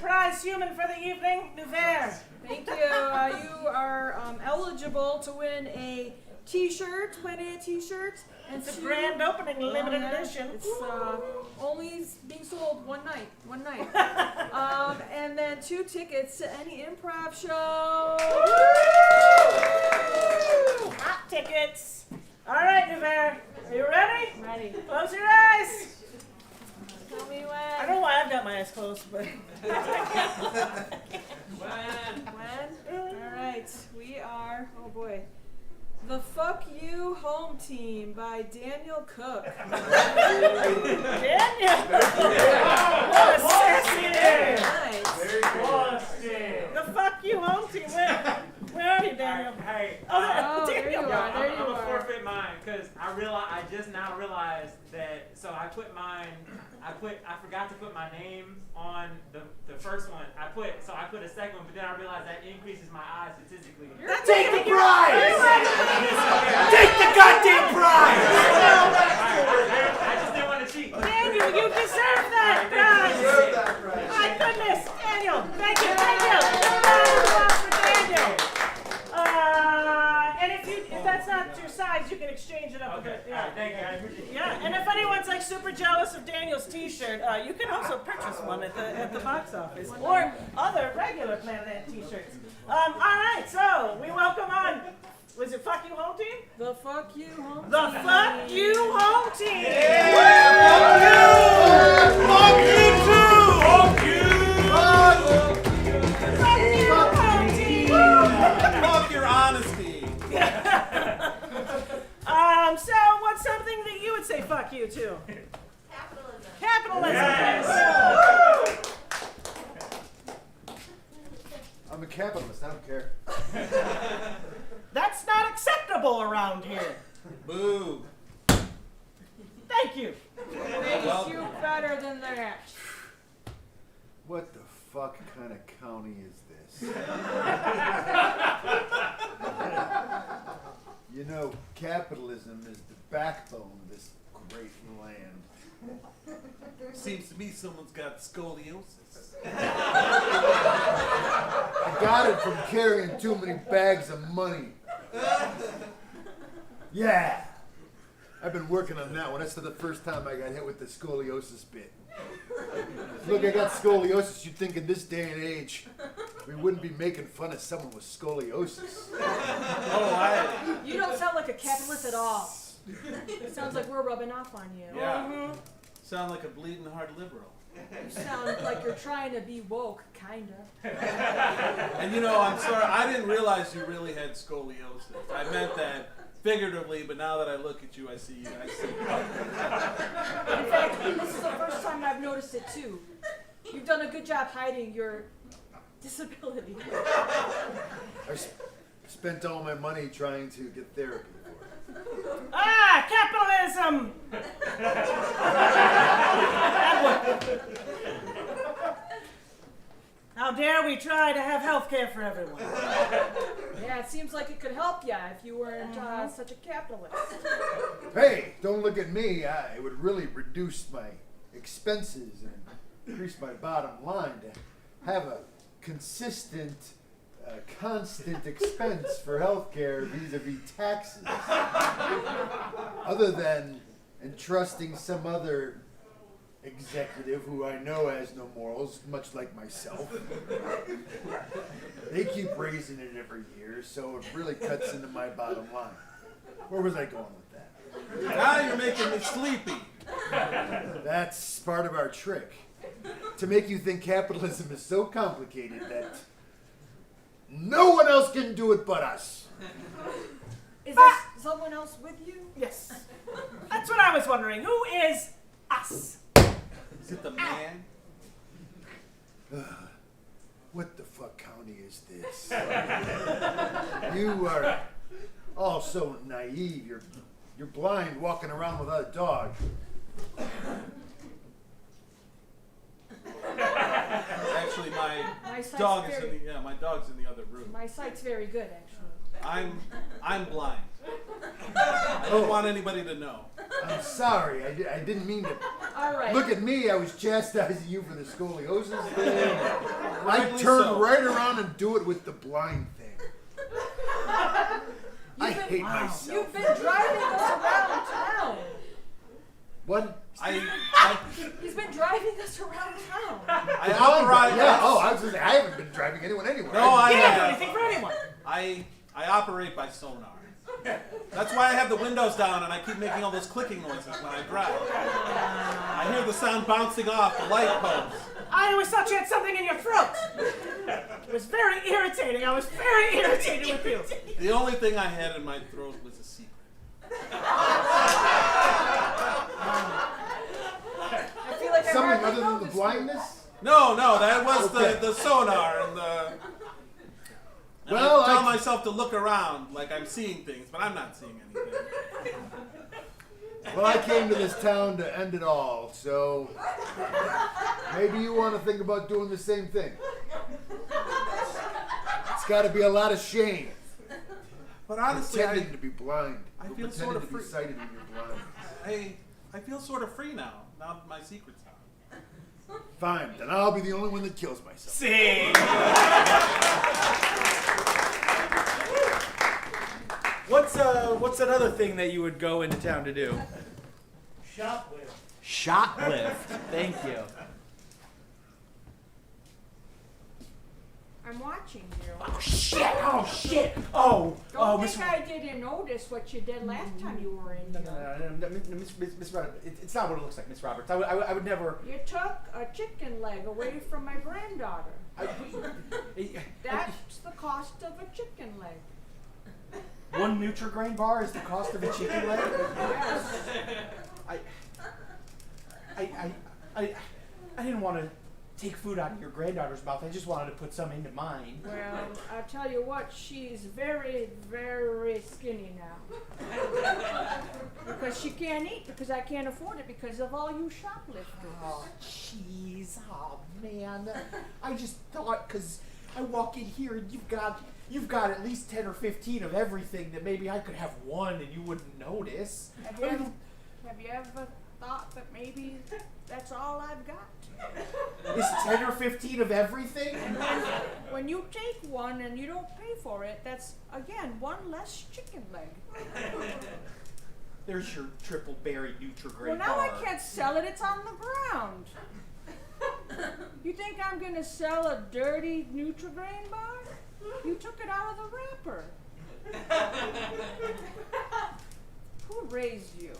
prize human for the evening, Nuvair. Thank you. You are eligible to win a T-shirt, Planet A T-shirt. And It's a grand opening, limited edition. It's only being sold one night. And then 2 tickets to any improv show. Hot tickets. All right, Nuvair. Are you ready? Ready. Close your eyes. Tell me when. I don't know why I've got my eyes closed, but. When? All right. We are. Oh boy. The Fuck You Home Team by Daniel Cook. Daniel! What a sassy name! Nice. Very good. The Fuck You Home Team. Where are you, Daniel? Hey, Oh, there you Daniel. are. There you I'm gonna are. forfeit mine because I just now realized that. So I put mine. I forgot to put my name on the first one. I put a second one, but then I realized that increases my odds statistically. Take the prize! Take the goddamn prize! I just didn't want to cheat. Daniel, you deserve that prize! My goodness, Daniel! Thank you! Round of applause for Daniel! And if that's not your size, you can exchange it up a Okay. bit. All right, thank you. I appreciate it. Yeah, and if anyone's like super jealous of Daniel's T-shirt, you can also purchase one at the box office or other regular Planet Ant T-shirts. All right, so we welcome on. Was it Fuck You Home Team? The Fuck You Home The Team. Fuck You Home Team. Fuck you too! Fuck you Home Team. Fuck your honesty. So what's something that you would say fuck you to? Capitalism. Yes. I'm a capitalist. I don't care. That's not acceptable around here. Boo. Thank you. Makes you better than that. What the fuck kind of county is this? You know, capitalism is the backbone of this great land. Seems to me someone's got scoliosis. I got it from carrying too many bags of money. Yeah. I've been working on that one. That's not the first time I got hit with the scoliosis bit. Look, I got scoliosis. You'd think in this day and age, we wouldn't be making fun of someone with scoliosis. You don't sound like a capitalist at all. It sounds like we're rubbing off on you. Yeah. Sound like a bleeding heart liberal. You sound like you're trying to be woke, kinda. And you know, I'm sorry, I didn't realize you really had scoliosis. I meant that figuratively, but now that I look at you, I see you. I see you. In fact, this is the first time I've noticed it too. You've done a good job hiding your disability. I spent all my money trying to get therapy for it. Capitalism! How dare we try to have health care for everyone? Yeah, it seems like it could help ya if you weren't such a capitalist. Hey, don't look at me. It would really reduce my expenses and increase my bottom line to have a consistent, constant expense for healthcare vis-a-vis taxes. Other than entrusting some other executive who I know has no morals, much like myself. They keep raising it every year, so it really cuts into my bottom line. Where was I going with that? Now you're making me sleepy. That's part of our trick. To make you think capitalism is so complicated that no one else can do it but us. Is there someone else with you? Yes. That's what I was wondering. Who is us? Is it the man? What the fuck county is this? You are all so naive. You're blind walking around without a dog. Actually, my sight's dog is very- my dog's in the other room. My sight's very good, actually. I'm blind. I don't want anybody to know. I'm sorry. I didn't mean to All right. Look at me, I was chastising you for the scoliosis thing. I Rightly turn so. right around and do it with the blind thing. I You've been- hate myself. You've been driving us around town. What? He's been driving us around town. I The blind operate. guy. Yeah. Oh, I was gonna say, I haven't been driving anyone anywhere. No, I You don't do have. anything for anyone. I operate by sonar. That's why I have the windows down and I keep making all those clicking noises when I drive. I hear the sound bouncing off the light post. I always thought you had something in your throat. It was very irritating. I was very irritated with you. The only thing I had in my throat was a secret. I feel like I Something hardly other than the noticed blindness? No, that was Okay. the sonar and the. And Well, I tell I- myself to look around like I'm seeing things, but I'm not seeing anything. Well, I came to this town to end it all, so maybe you want to think about doing the same thing. It's got to be a lot of shame. But honestly, Pretending to be blind. I Or feel pretending sort of to be free. sighted when you're blind. I feel sort of free now that my secret's out. Fine, then I'll be the only one that kills myself. See. What's another thing that you would go into town to do? Shoplift. Shoplift. Thank you. I'm watching you. Oh shit! Oh shit! Oh! Don't Miss. think I didn't notice what you did last time you were in here. No, Miss Roberts. It's not what it looks like, Miss Roberts. I would never. You took a chicken leg away from my granddaughter. That's the cost of a chicken leg. One Nutri-Grain bar is the cost of a chicken leg. Yes. I didn't want to take food out of your granddaughter's mouth. I just wanted to put some into mine. Well, I'll tell you what, she's very, very skinny now. Because she can't eat, because I can't afford it, because of all you shoplifters. Oh, jeez. Oh, man. I just thought, because I walk in here and you've got at least 10 or 15 of everything, that maybe I could have one and you wouldn't notice. Have you ever thought that maybe that's all I've got? Is 10 or 15 of everything? When you take one and you don't pay for it, that's, again, one less chicken leg. There's your triple berry Nutri-Grain Well, now bar. I can't sell it. It's on the ground. You think I'm going to sell a dirty Nutri-Grain bar? You took it out of the wrapper. Who raised you?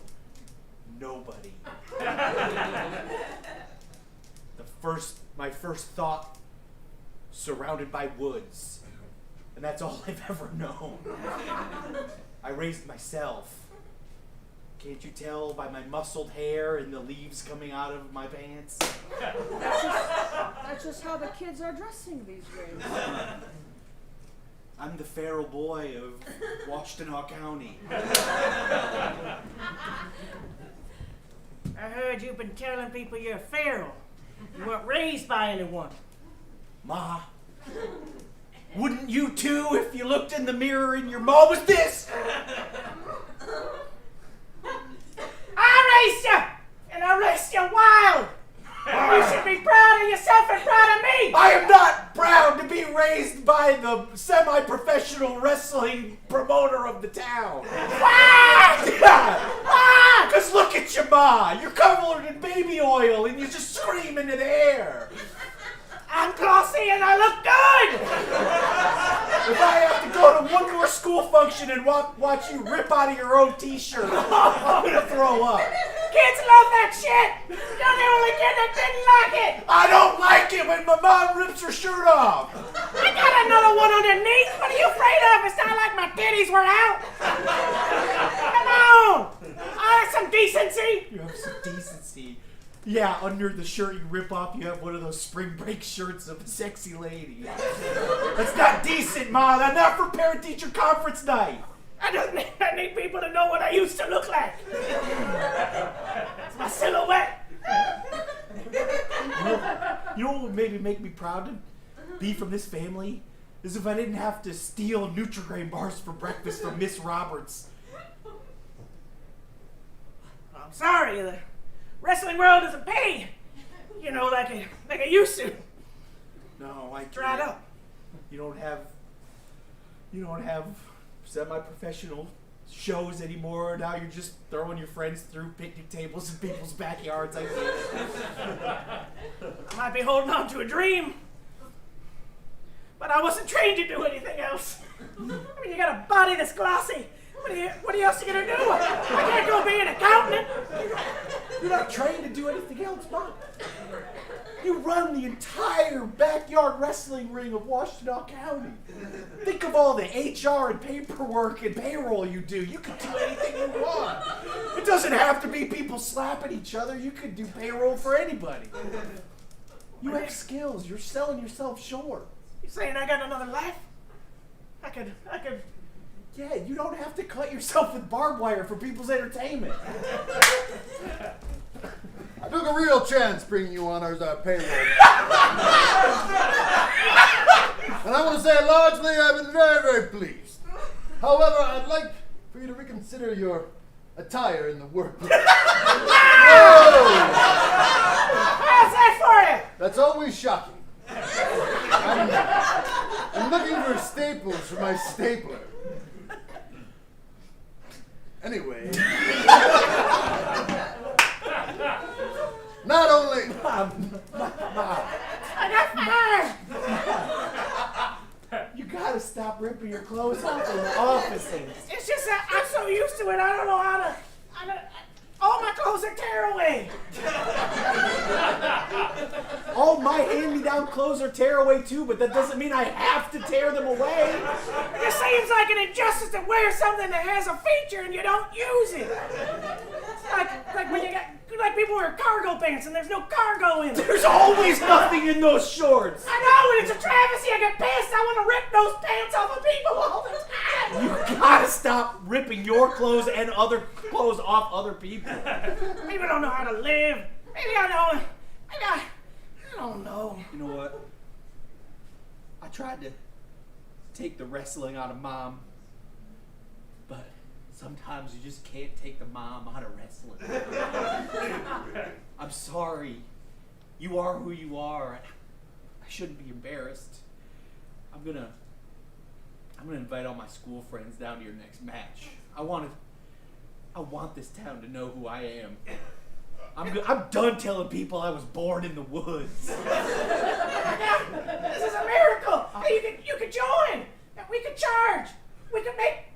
Nobody. My first thought, surrounded by woods. And that's all I've ever known. I raised myself. Can't you tell by my muscled hair and the leaves coming out of my pants? That's just how the kids are dressing these days. I'm the feral boy of Washtenaw County. I heard you've been telling people you're feral. You weren't raised by anyone. Ma, wouldn't you too if you looked in the mirror and your ma was this? I raised you! And I raised you wild! You should be proud of yourself and proud of me! I am not proud to be raised by the semi-professional wrestling promoter of the town. Because look at your ma. You're covered in baby oil and you just scream into the air. I'm glossy and I look good! If I have to go to one more school function and watch you rip out of your own t-shirt, I'm gonna throw up. Kids love that shit! You're the only kid that didn't like it! I don't like it when my mom rips her shirt off. I got another one underneath! What are you afraid of? It's not like my titties were out! Come on! I have some decency! You have some decency. Yeah, under the shirt you rip off, you have one of those spring break shirts of a sexy lady. That's not decent, Ma. That's not for parent-teacher conference night. I need people to know what I used to look like. It's my silhouette. You know what would maybe make me proud to be from this family? Is if I didn't have to steal Nutri-Grain bars for breakfast from Miss Roberts. I'm sorry. wrestling world doesn't pay, you know, like it used to. No, I Dried can't. up. You don't have semi-professional shows anymore. Now you're just throwing your friends through picnic tables in people's backyards. I get it. I might be holding on to a dream, but I wasn't trained to do anything else. I mean, you got a body that's glossy. What else are you gonna do? I can't go be an accountant. You're not trained to do anything else, Bob. You run the entire backyard wrestling ring of Washtenaw County. Think of all the HR and paperwork and payroll you do. You can do anything you want. It doesn't have to be people slapping each other. You could do payroll for anybody. You have skills. You're selling yourself short. You saying I got another life? I could. Yeah, you don't have to cut yourself with barbed wire for people's entertainment. I took a real chance bringing you on as our payroll. And I want to say largely I've been very, very pleased. However, I'd like for you to reconsider your attire in the workplace. Whoa! How's that for you? That's always shocking. I'm looking for staples for my stapler. Anyway. Not only... I got fired! You gotta stop ripping your clothes off in the offices. It's just that I'm so used to it, I don't know how to... all my clothes are tearaway. All my hand-me-down clothes are tear away too, but that doesn't mean I have to tear them away. It just seems like an injustice to wear something that has a feature and you don't use it. Like when you got people wear cargo pants and there's no cargo in them. There's always nothing in those shorts. I know, and it's a travesty. I get pissed. I want to rip those pants off of people all the time. You gotta stop ripping your clothes and other clothes off other people. People don't know how to live. Maybe I know. Maybe I don't know. You know what? I tried to take the wrestling out of Mom, but sometimes you just can't take the mom out of wrestling. I'm sorry. You are who you are. I shouldn't be embarrassed. I'm gonna invite all my school friends down to your next match. I want this town to know who I am. I'm done telling people I was born in the woods. This is a miracle. Hey, you could join. We could charge. We could make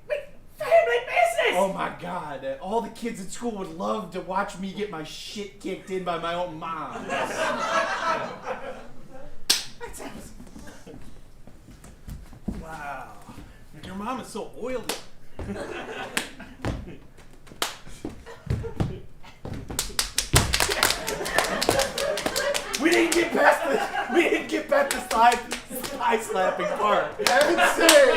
family business. Oh my God! All the kids at school would love to watch me get my shit kicked in by my own mom. That sounds... Wow. Your mom is so oily. We didn't get past the thigh slapping part. That's it.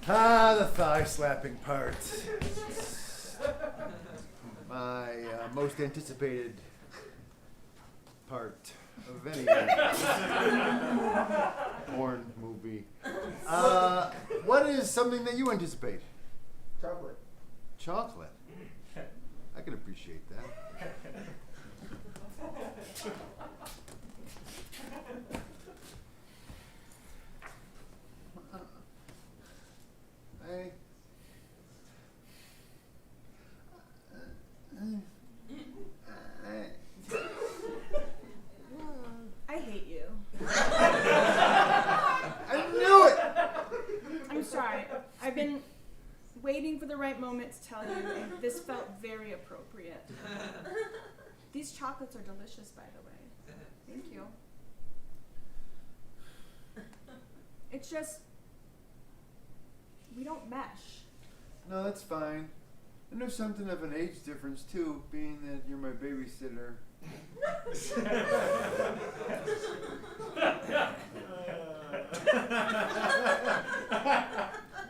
The thigh slapping part. My most anticipated part of any porn movie. What is something that you anticipate? Chocolate. Chocolate. I can appreciate that. I hate you. I knew it! I'm sorry. I've been waiting for the right moment to tell you, and this felt very appropriate. These chocolates are delicious, by the way. Thank you. It's just, we don't mesh. No, that's fine. And there's something of an age difference too, being that you're my babysitter.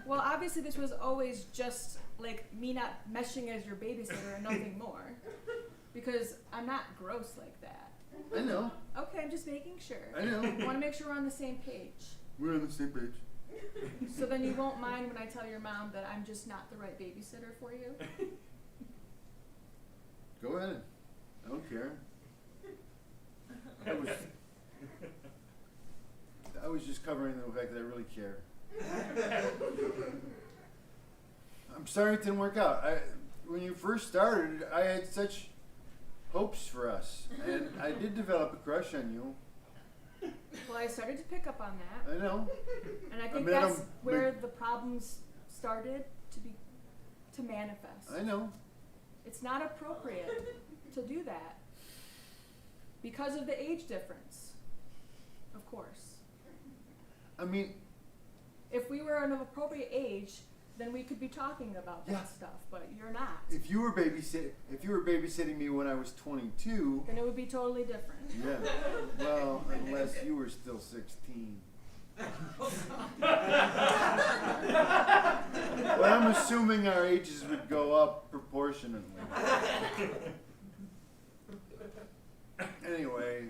Well, obviously this was always just like me not meshing as your babysitter and nothing more. Because I'm not gross like that. I know. Okay, I'm just making sure. I know. I want to make sure we're on the same page. We're on the same page. So then you won't mind when I tell your mom that I'm just not the right babysitter for you? Go ahead. I don't care. I was just covering the fact that I really care. I'm sorry it didn't work out. When you first started, I had such hopes for us, and I did develop a crush on you. Well, I started to pick up on that. I know. And I think met that's him where the problems started to manifest. I know. It's not appropriate to do that because of the age difference. Of course. I mean, if we were an appropriate age, then we could be talking about that stuff, but you're not. if you were babysitting me when I was 22, Then it would be totally different. yeah. Well, unless you were still 16. But I'm assuming our ages would go up proportionately. Anyway,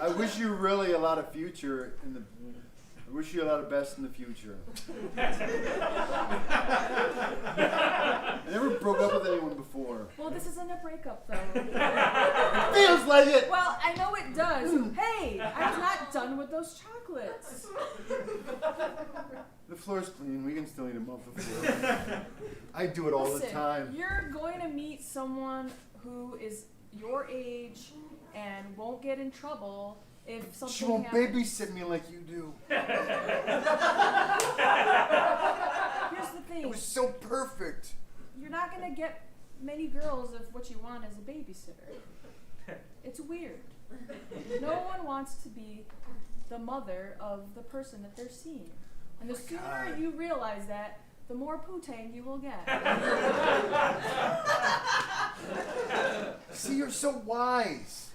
I wish you really a lot of future in the. I wish you a lot of best in the future. I never broke up with anyone before. Well, this isn't a breakup, though. It feels like it. Well, I know it does. Hey, I was not done with those chocolates. The floor's clean. We can still eat them off the floor. I do it all the Listen, time. You're going to meet someone who is your age and won't get in trouble if something She won't happens. babysit me like you do. Here's the thing. It was so perfect. You're not going to get many girls if what you want is a babysitter. It's weird. No one wants to be the mother of the person that they're seeing. And the sooner God. you realize that, the more poo-tang you will get. See, you're so wise.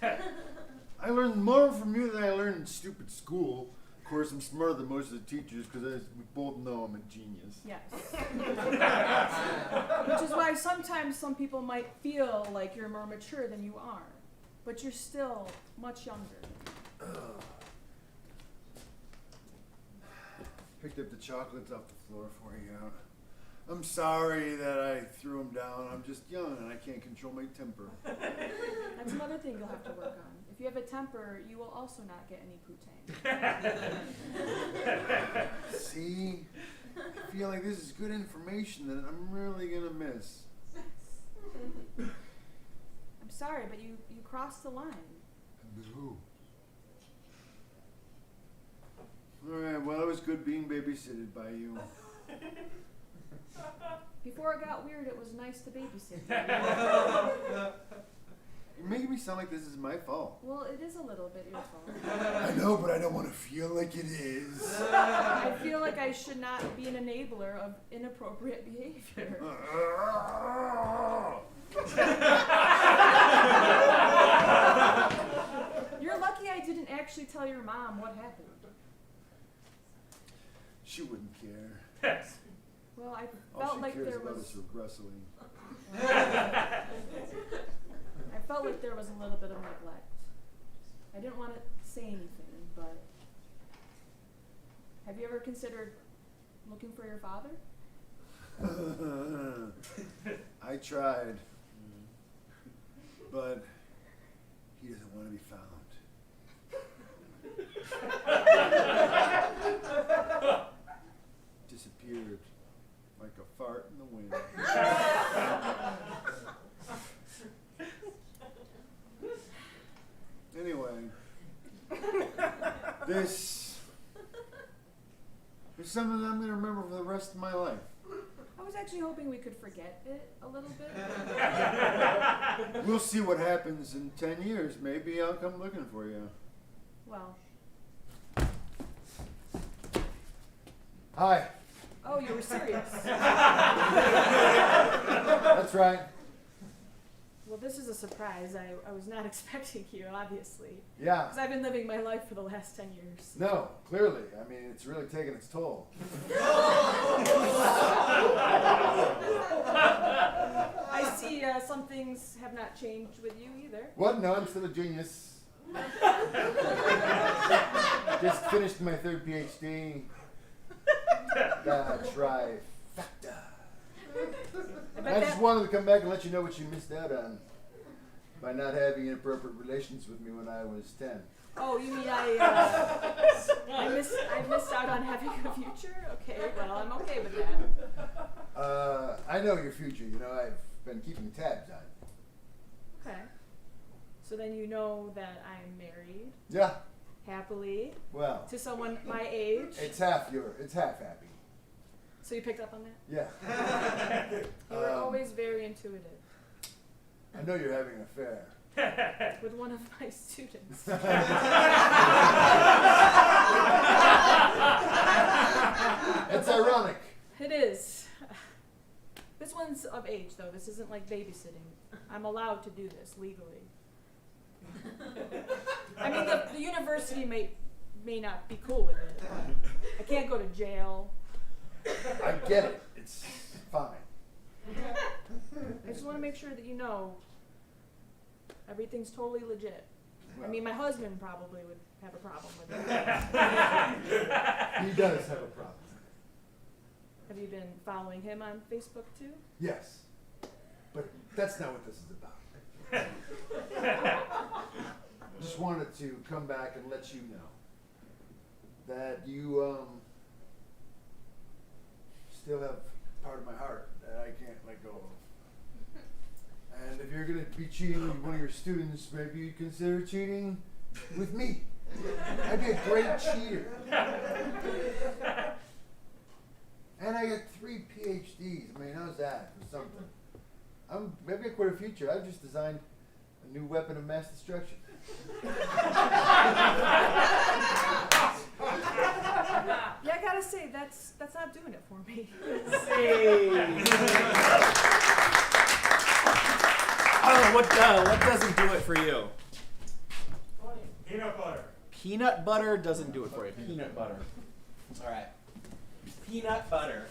I learned more from you than I learned in stupid school. Of course, I'm smarter than most of the teachers because we both know I'm a genius. Yes. Which is why sometimes some people might feel like you're more mature than you are. But you're still much younger. Picked up the chocolates off the floor for you. I'm sorry that I threw them down. I'm just young and I can't control my temper. That's another thing you'll have to work on. If you have a temper, you will also not get any poo-tang. See? I feel like this is good information that I'm really going to miss. I'm sorry, but you crossed the line. Boo. Alright, well, it was good being babysitted by you. Before it got weird, it was nice to babysit. You're making me sound like this is my fault. Well, it is a little bit your fault. I know, but I don't want to feel like it is. I feel like I should not be an enabler of inappropriate behavior. You're lucky I didn't actually tell your mom what happened. She wouldn't care. Well, I All felt she like cares there about was. is her wrestling. I felt like there was a little bit of neglect. I didn't want to say anything, but have you ever considered looking for your father? I tried. But he doesn't want to be found. Disappeared like a fart in the wind. Anyway, this is something that I'm going to remember for the rest of my life. I was actually hoping we could forget it a little bit. We'll see what happens in 10 years. Maybe I'll come looking for you. Well, Hi. oh, you were serious. That's right. Well, this is a surprise. I was not expecting you, obviously. Yeah. Because I've been living my life for the last 10 years. No, clearly. I mean, it's really taken its toll. I see some things have not changed with you either. What? No, I'm still a genius. Just finished my third PhD. The trifecta. I I bet just that, wanted to come back and let you know what you missed out on by not having inappropriate relations with me when I was 10. oh, you mean I missed out on having a future? Okay, well, I'm okay with that. I know your future. You know, I've been keeping tabs on you. Okay. So then you know that I'm married Yeah. happily Well, to someone my age. it's half happy. So you picked up on that? Yeah. You were always very intuitive I know you're having an affair. with one of my students. It's ironic. It is. This one's of age, though. This isn't like babysitting. I'm allowed to do this legally. I mean, the university may not be cool with it. But I can't go to jail. I get it. It's fine. I just want to make sure that you know everything's totally legit. I mean, my husband probably would have a problem with it. He does have a problem. Have you been following him on Facebook too? Yes. But that's not what this is about. Just wanted to come back and let you know that you still have part of my heart that I can't let go of. And if you're going to be cheating with one of your students, maybe you'd consider cheating with me. I'd be a great cheater. And I got 3 PhDs. I mean, how's that for something? Maybe I quit a future. I've just designed a new weapon of mass destruction. Yeah, I gotta say that's not doing it for me. What doesn't do it for you? Peanut butter. Peanut butter doesn't do it for you. Peanut butter. All right. Peanut butter.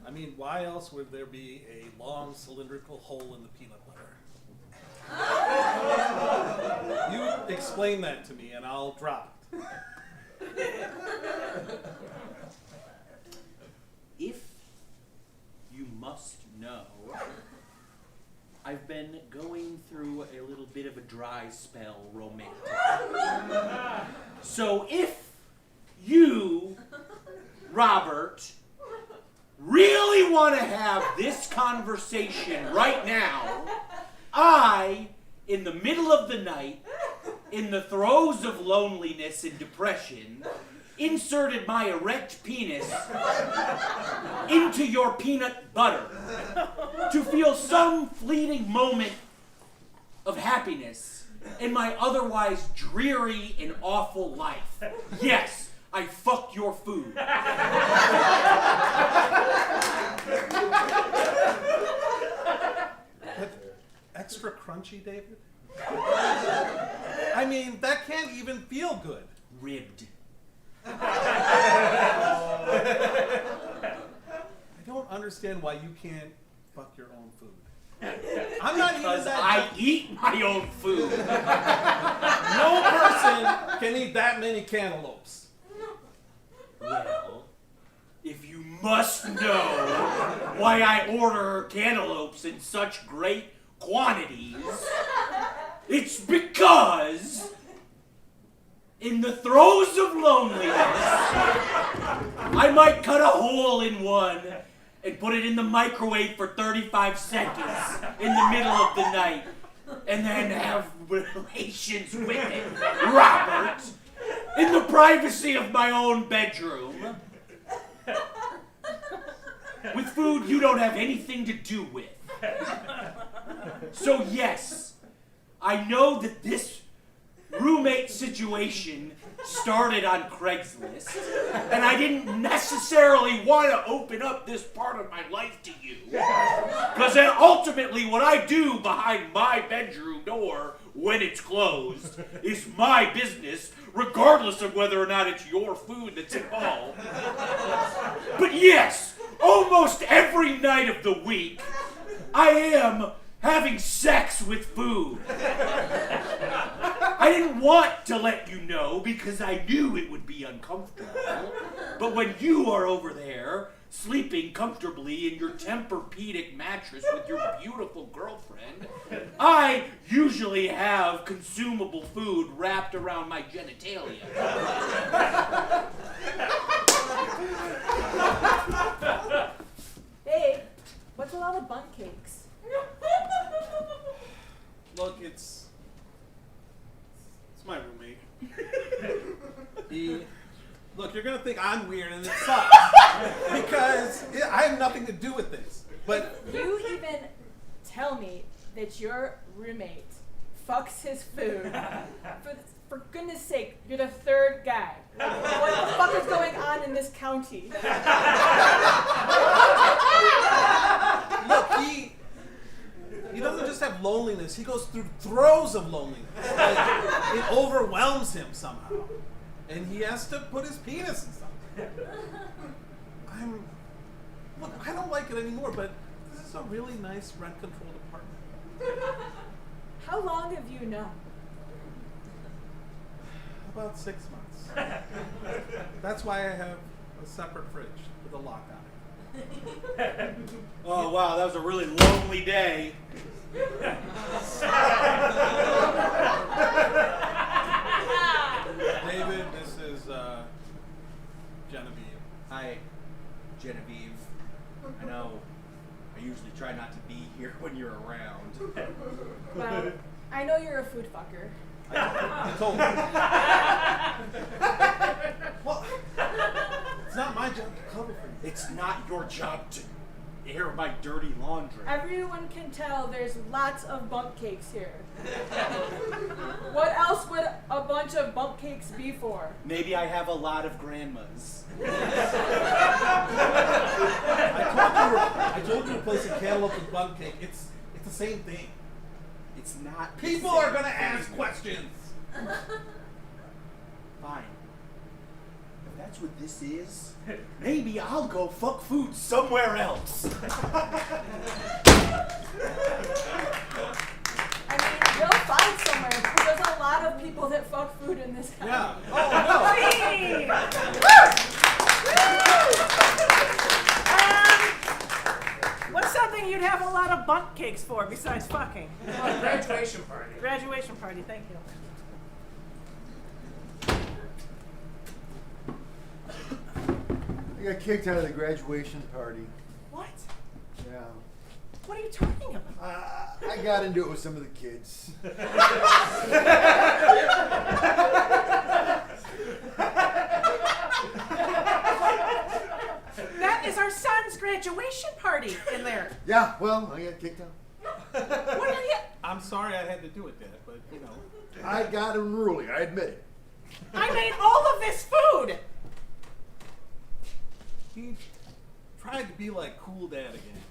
I mean, why else would there be a long cylindrical hole in the peanut butter? You explain that to me and I'll drop it. If you must know, I've been going through a little bit of a dry spell romantically. So if you, Robert, really want to have this conversation right now, I, in the middle of the night, in the throes of loneliness and depression, inserted my erect penis into your peanut butter to feel some fleeting moment of happiness in my otherwise dreary and awful life. Yes, I fucked your food. Extra crunchy, David? I mean, that can't even feel good. Ribbed. I don't understand why you can't fuck your own food. I'm not even Because that. I eat my own food. No person can eat that many cantaloupes. Well, if you must know why I order cantaloupes in such great quantities, it's because in the throes of loneliness, I might cut a hole in one and put it in the microwave for 35 seconds in the middle of the night and then have relations with it, Robert, in the privacy of my own bedroom, with food you don't have anything to do with. So yes, I know that this roommate situation started on Craigslist, and I didn't necessarily want to open up this part of my life to you. Because ultimately what I do behind my bedroom door when it's closed is my business, regardless of whether or not it's your food that's involved. But yes, almost every night of the week, I am having sex with food. I didn't want to let you know because I knew it would be uncomfortable. But when you are over there, sleeping comfortably in your Tempur-Pedic mattress with your beautiful girlfriend, I usually have consumable food wrapped around my genitalia. Babe, what's with all the bun cakes? Look, it's my roommate. Look, you're gonna think I'm weird, and it sucks because I have nothing to do with this. But You even tell me that your roommate fucks his food. For goodness sake, you're the third guy. What the fuck is going on in this county? look, he doesn't just have loneliness; he goes through throes of loneliness. Like, it overwhelms him somehow, and he has to put his penis in something. Look, I don't like it anymore, but this is a really nice rent-controlled apartment. How long have you known? About 6 months. That's why I have a separate fridge with a lock on it. Oh, wow, that was a really lonely day. David, this is Genevieve. Hi, Genevieve. I know I usually try not to be here when you're around. Well, I know you're a food fucker. I told you. Well, it's not my job to cover for you. It's not your job to air my dirty laundry. Everyone can tell there's lots of bump cakes here. What else would a bunch of bump cakes be for? Maybe I have a lot of grandmas. I told you to place a cantaloupe with bun cake. It's the same thing. It's not. People are gonna ask questions. Fine. If that's what this is, maybe I'll go fuck food somewhere else. I mean, you'll find somewhere, because there's a lot of people that fuck food in this country. Yeah. Oh Hey! What's something you'd have a lot of bunk cakes for besides fucking? Graduation party. Graduation party, thank you. I got kicked out of the graduation party. What? Yeah. What are you talking about? I got into it with some of the kids. That is our son's graduation party in there. Yeah, well, I got kicked out. What are you? I'm sorry I had to do it, Dad, but you know. I got unruly, I admit it. I made all of this food. He tried to be like cool Dad again.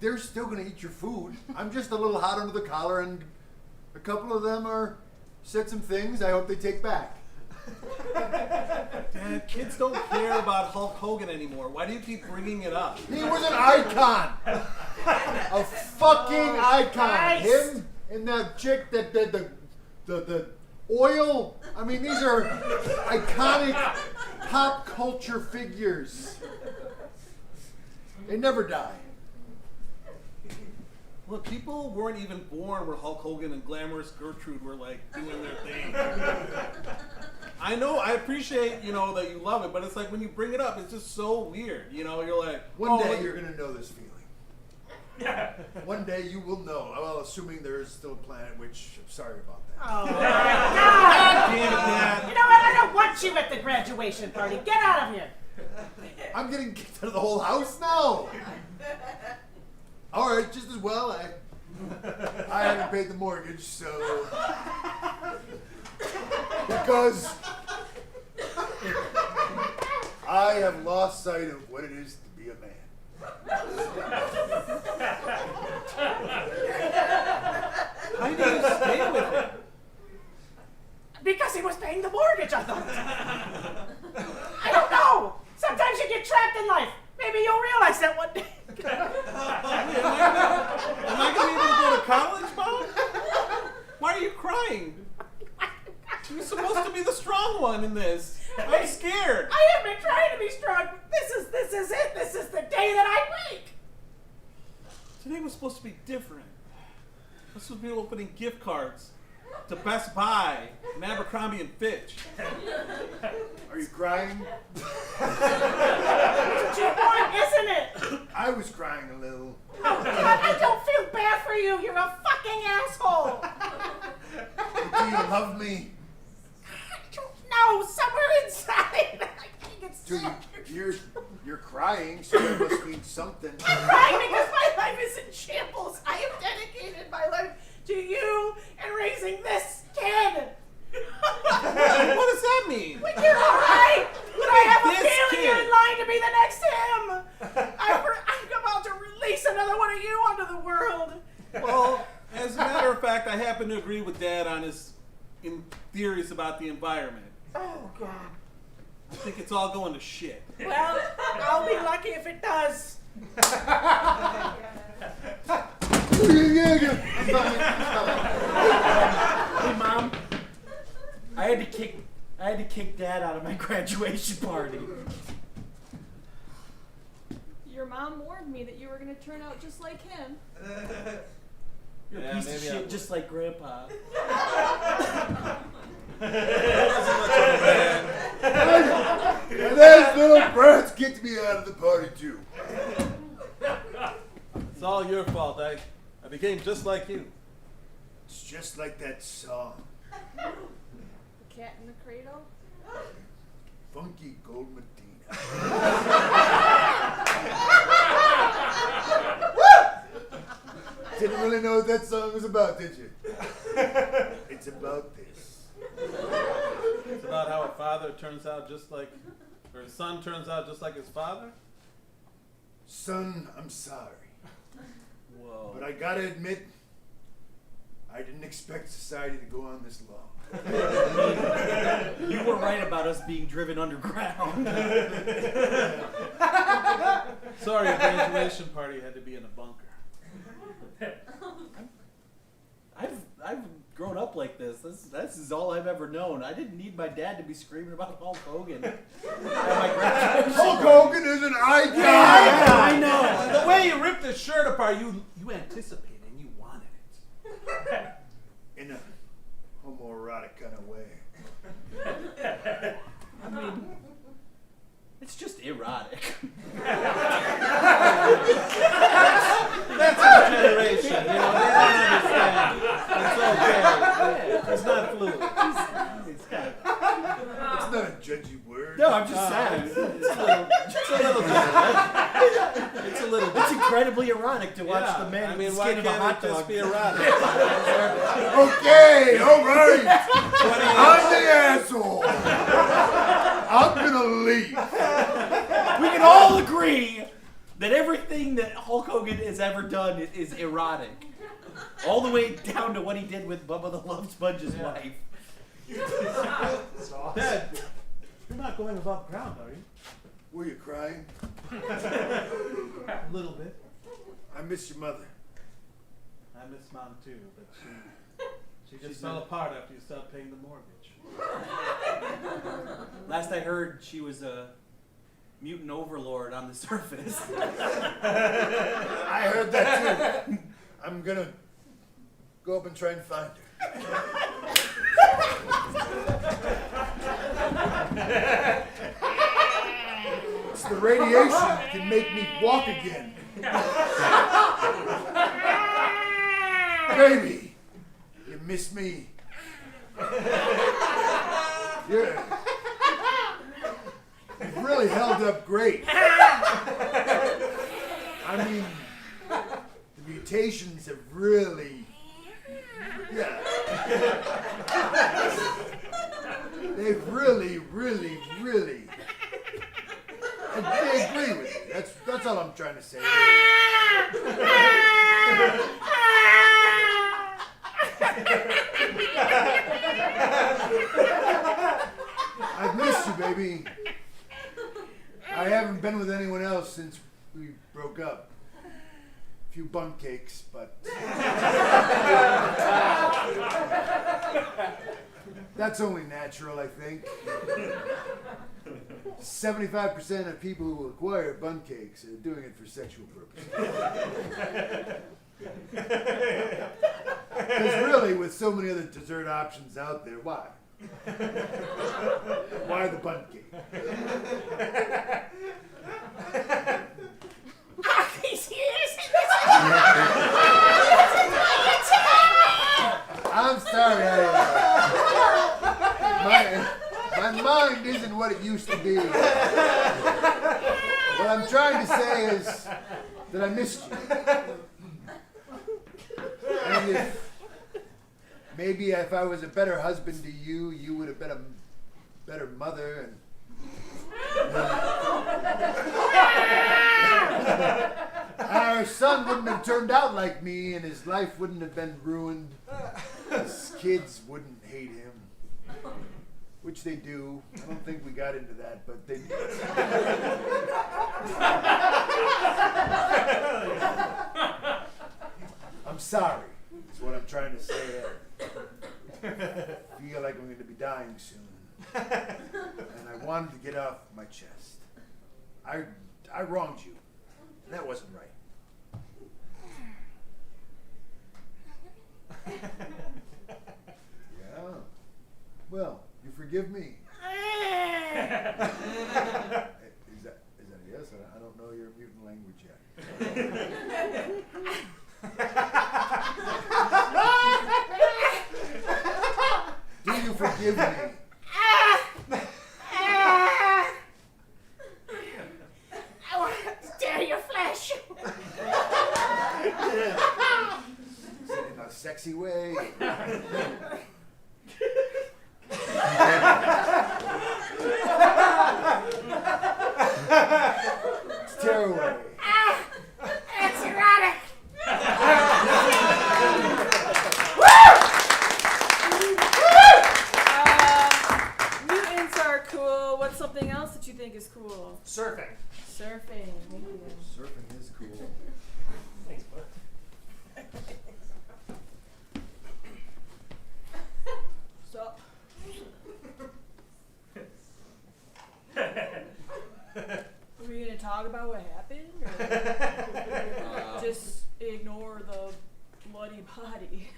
They're still gonna eat your food. I'm just a little hot under the collar, and a couple of them said some things I hope they take back. Dad, kids don't care about Hulk Hogan anymore. Why do you keep bringing it up? He was an icon. A fucking icon. Christ. Him and that chick that did the oil. I mean, these are iconic pop culture figures. They never die. Look, people weren't even born where Hulk Hogan and Glamorous Gertrude were like doing their thing. I know, I appreciate, you know, that you love it, but it's like when you bring it up, it's just so weird. You know, you're like, One oh, day look- you're gonna know this feeling. One day you will know. Well, assuming there is still a planet, which I'm sorry about that. Oh my God! Damn it, Dad. You know what? I don't want you at the graduation party. Get out of here. I'm getting kicked out of the whole house now. All right, just as well. I haven't paid the mortgage, so because I have lost sight of what it is to be a man. How do you stay with it? Because he was paying the mortgage, I thought. I don't know. Sometimes you get trapped in life. Maybe you'll realize that one day. crying? You're supposed to be the strong one in this. I'm scared. I have been trying to be strong. This is it. This is the day that I wake. Today was supposed to be different. This was be opening gift cards to Best Buy and Abercrombie and Fitch. Are you crying? It's your point, isn't it? I was crying a little. Oh, God, I don't feel bad for you. You're a fucking asshole. Do you love me? No, somewhere inside. I think it's Do you're crying, so that must mean something. I'm crying because my life is in shambles. I have dedicated my life to you and raising this kid. What does that mean? Like you're all right, but I have a This feeling kid. you're in line to be the next him. I'm about to release another one of you onto the world. Well, as a matter of fact, I happen to agree with Dad on his theories about the environment. Oh, God. I think it's all going to shit. Well, I'll be lucky if it does. Hey, Mom. I had to kick Dad out of my graduation party. Your mom warned me that you were going to turn out just like him. You're Yeah, a piece of maybe I shit, will. just like Grandpa. And those little brats kicked me out of the party too. It's all your fault. I became just like you. It's just like that song, The cat in the cradle. Funky Gold Medina. Didn't really know what that song was about, did you? It's about this. It's about how a father turns out just like, or a son turns out just like his father. Son, I'm sorry. Whoa. But I gotta admit, I didn't expect society to go on this long. You were right about us being driven underground. Sorry, your graduation party had to be in a bunker. I've grown up like this. This is all I've ever known. I didn't need my dad to be screaming about Hulk Hogan at my graduation. Hulk Hogan is an icon! Yeah, I know. The way you ripped his shirt apart, you anticipated and you wanted it. In a homoerotic kind of way. I mean, it's just erotic. That's our generation, you know. They don't understand. It's okay. It's not fluid. It's not a judgy word. No, I'm just saying. It's It's a little. It's incredibly erotic to watch the man I with mean, the why skin of a can't hot it just dog. be erotic? Okay, alright. I'm the asshole. I'm gonna leave. We can all agree that everything that Hulk Hogan has ever done is erotic. All the way down to what he did with Bubba the Love Sponge's wife. Dad, you're not going above ground, are you? Were you crying? A little bit. I miss your mother. I miss Mom too, but she just fell apart after you stopped paying the mortgage. Last I heard, she was a mutant overlord on the surface. I heard that too. I'm gonna go up and try and find her. It's the radiation can make me walk again. Baby, you miss me. Yeah. You've really held up great. I mean, the mutations have really, yeah. They've really, and they agree with me. That's all I'm trying to say. I've missed you, baby. I haven't been with anyone else since we broke up. few bun cakes, but that's only natural, I think. 75% of people who acquire bun cakes are doing it for sexual purposes. Because really, with so many other dessert options out there, why? Why the bun cake? I'm sorry, my mind isn't what it used to be. What I'm trying to say is that I missed you. And if I was a better husband to you, you would have been a better mother, and our son wouldn't have turned out like me, and his life wouldn't have been ruined. His kids wouldn't hate him. Which they do. I don't think we got into that, but they do. I'm sorry, is what I'm trying to say. I feel like I'm going to be dying soon. And I wanted to get off my chest. I wronged you. And that wasn't right. Yeah. Well, you forgive me. Is that a yes? I don't know your mutant language yet. Do you forgive me? I want to tear your flesh. Is it in a sexy way? Tear away. It's erotic. Mutants are cool. What's something else that you think is cool? Surfing. Surfing. Thank you. Surfing is cool. Thanks, bud. So. Are we gonna talk about what happened, or just ignore the bloody body?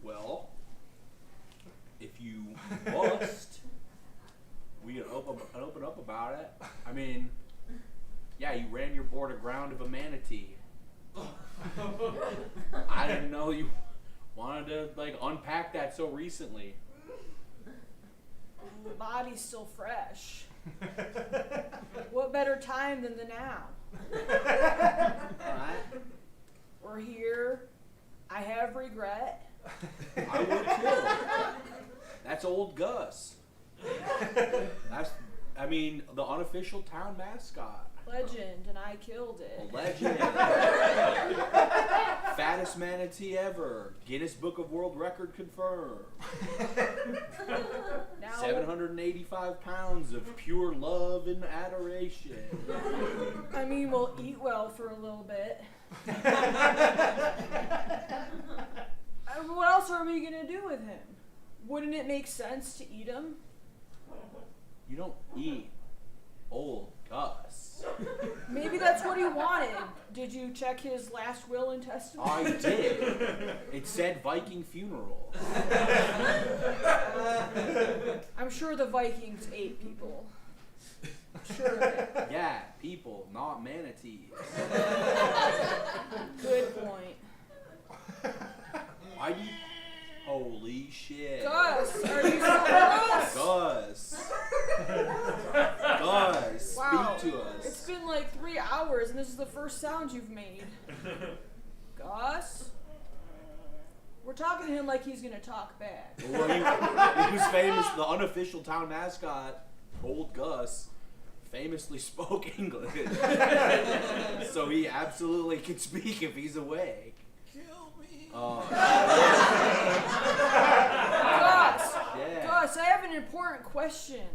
Well, if you must, we can open up about it. I mean, yeah, you ran your board aground of a manatee. I didn't know you wanted to unpack that so recently. The body's still fresh. What better time than the now? Alright. We're here. I have regret. I would too. That's old Gus. That's, the unofficial town mascot. Legend, and I killed it. A legend. Fattest manatee ever. Guinness Book of World Record confirmed. Now, 785 pounds of pure love and adoration. we'll eat well for a little bit. What else are we gonna do with him? Wouldn't it make sense to eat him? You don't eat old Gus. Maybe that's what he wanted. Did you check his last will and testament? I did. It said Viking funeral. I'm sure the Vikings ate people. Sure of it. Yeah, people, not manatees. Good point. Why do you... Holy shit. Gus, are you still with us? Gus. Gus, Wow. speak to us. It's been like 3 hours and this is the first sound you've made. Gus? We're talking to him like he's gonna talk back. Well, he was famous, the unofficial town mascot, Old Gus, famously spoke English. So he absolutely can speak if he's awake. Kill me. Gus! Yeah. Gus, I have an important question.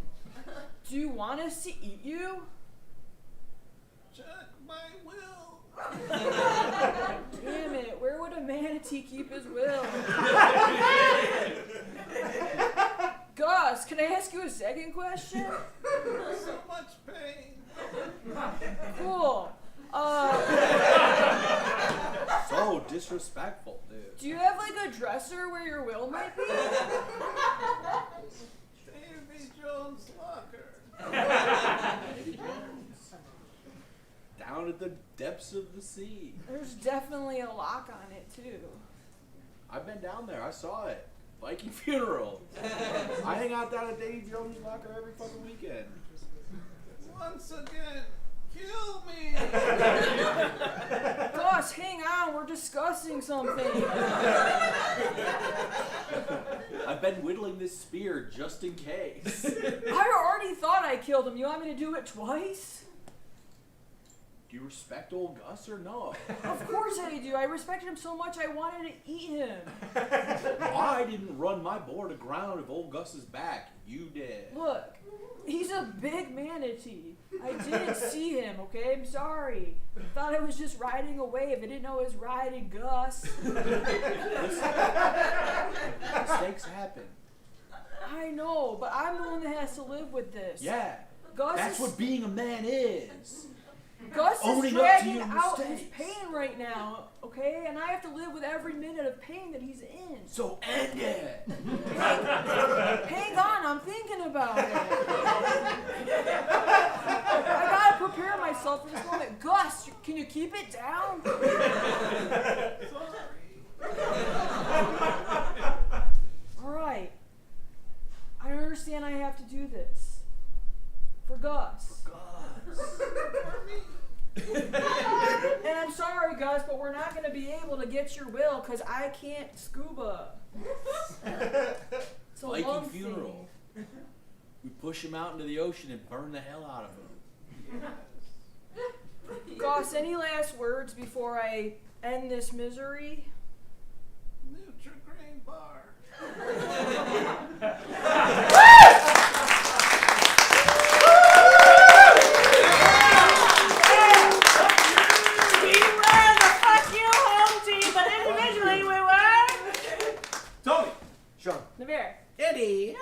Do you want us to eat you? Check my will. Damn it, where would a manatee keep his will? Gus, can I ask you a second question? So much pain. Cool. So disrespectful, dude. Do you have like a dresser where your will might be? Davy Jones' locker. Davy Jones. Down at the depths of the sea. There's definitely a lock on it too. I've been down there. I saw it. Viking funeral. I hang out down at Davy Jones' locker every fucking weekend. Once again, kill me. Gus, hang on, we're discussing something. I've been whittling this spear just in case. I already thought I killed him. You want me to do it twice? Do you respect old Gus or no? Of course I do. I respected him so much I wanted to eat him. I didn't run my boar to ground if old Gus is back. You did. Look, he's a big manatee. I didn't see him, okay? I'm sorry. I thought I was just riding a wave. I didn't know I was riding Gus. Mistakes happen. I know, but I'm the one that has to live with this. Yeah. Gus That's is, what being a man is. Gus Owning is up to dragging your out his mistakes. pain right now, okay? And I have to live with every minute of pain that he's in. So end it. Hang on, I'm thinking about it. I gotta prepare myself for this moment. Gus, can you keep it down? Alright. I understand I have to do this. For Gus. And I'm sorry, Gus, but we're not going to be able to get your will because I can't scuba. It's a Viking lung funeral. We push him out into the ocean and burn the hell out of him. thing. Gus, any last words before I end this misery? Nutri-Grain bar. Tony! Sean. Navarre. Eddie!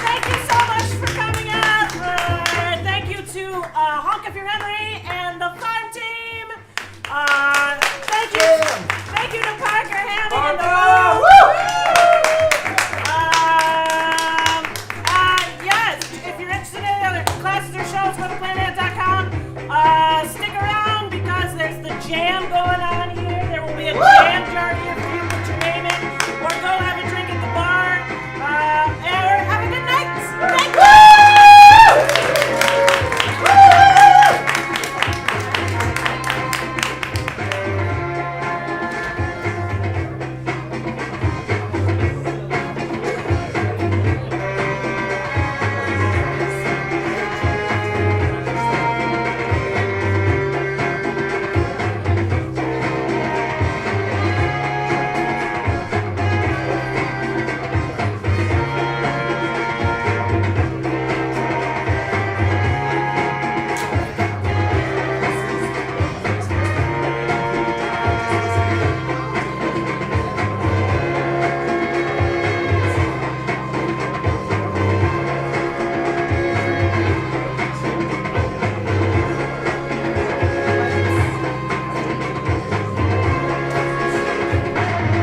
Thank you so much for coming out. Thank you to Honk If You're Henry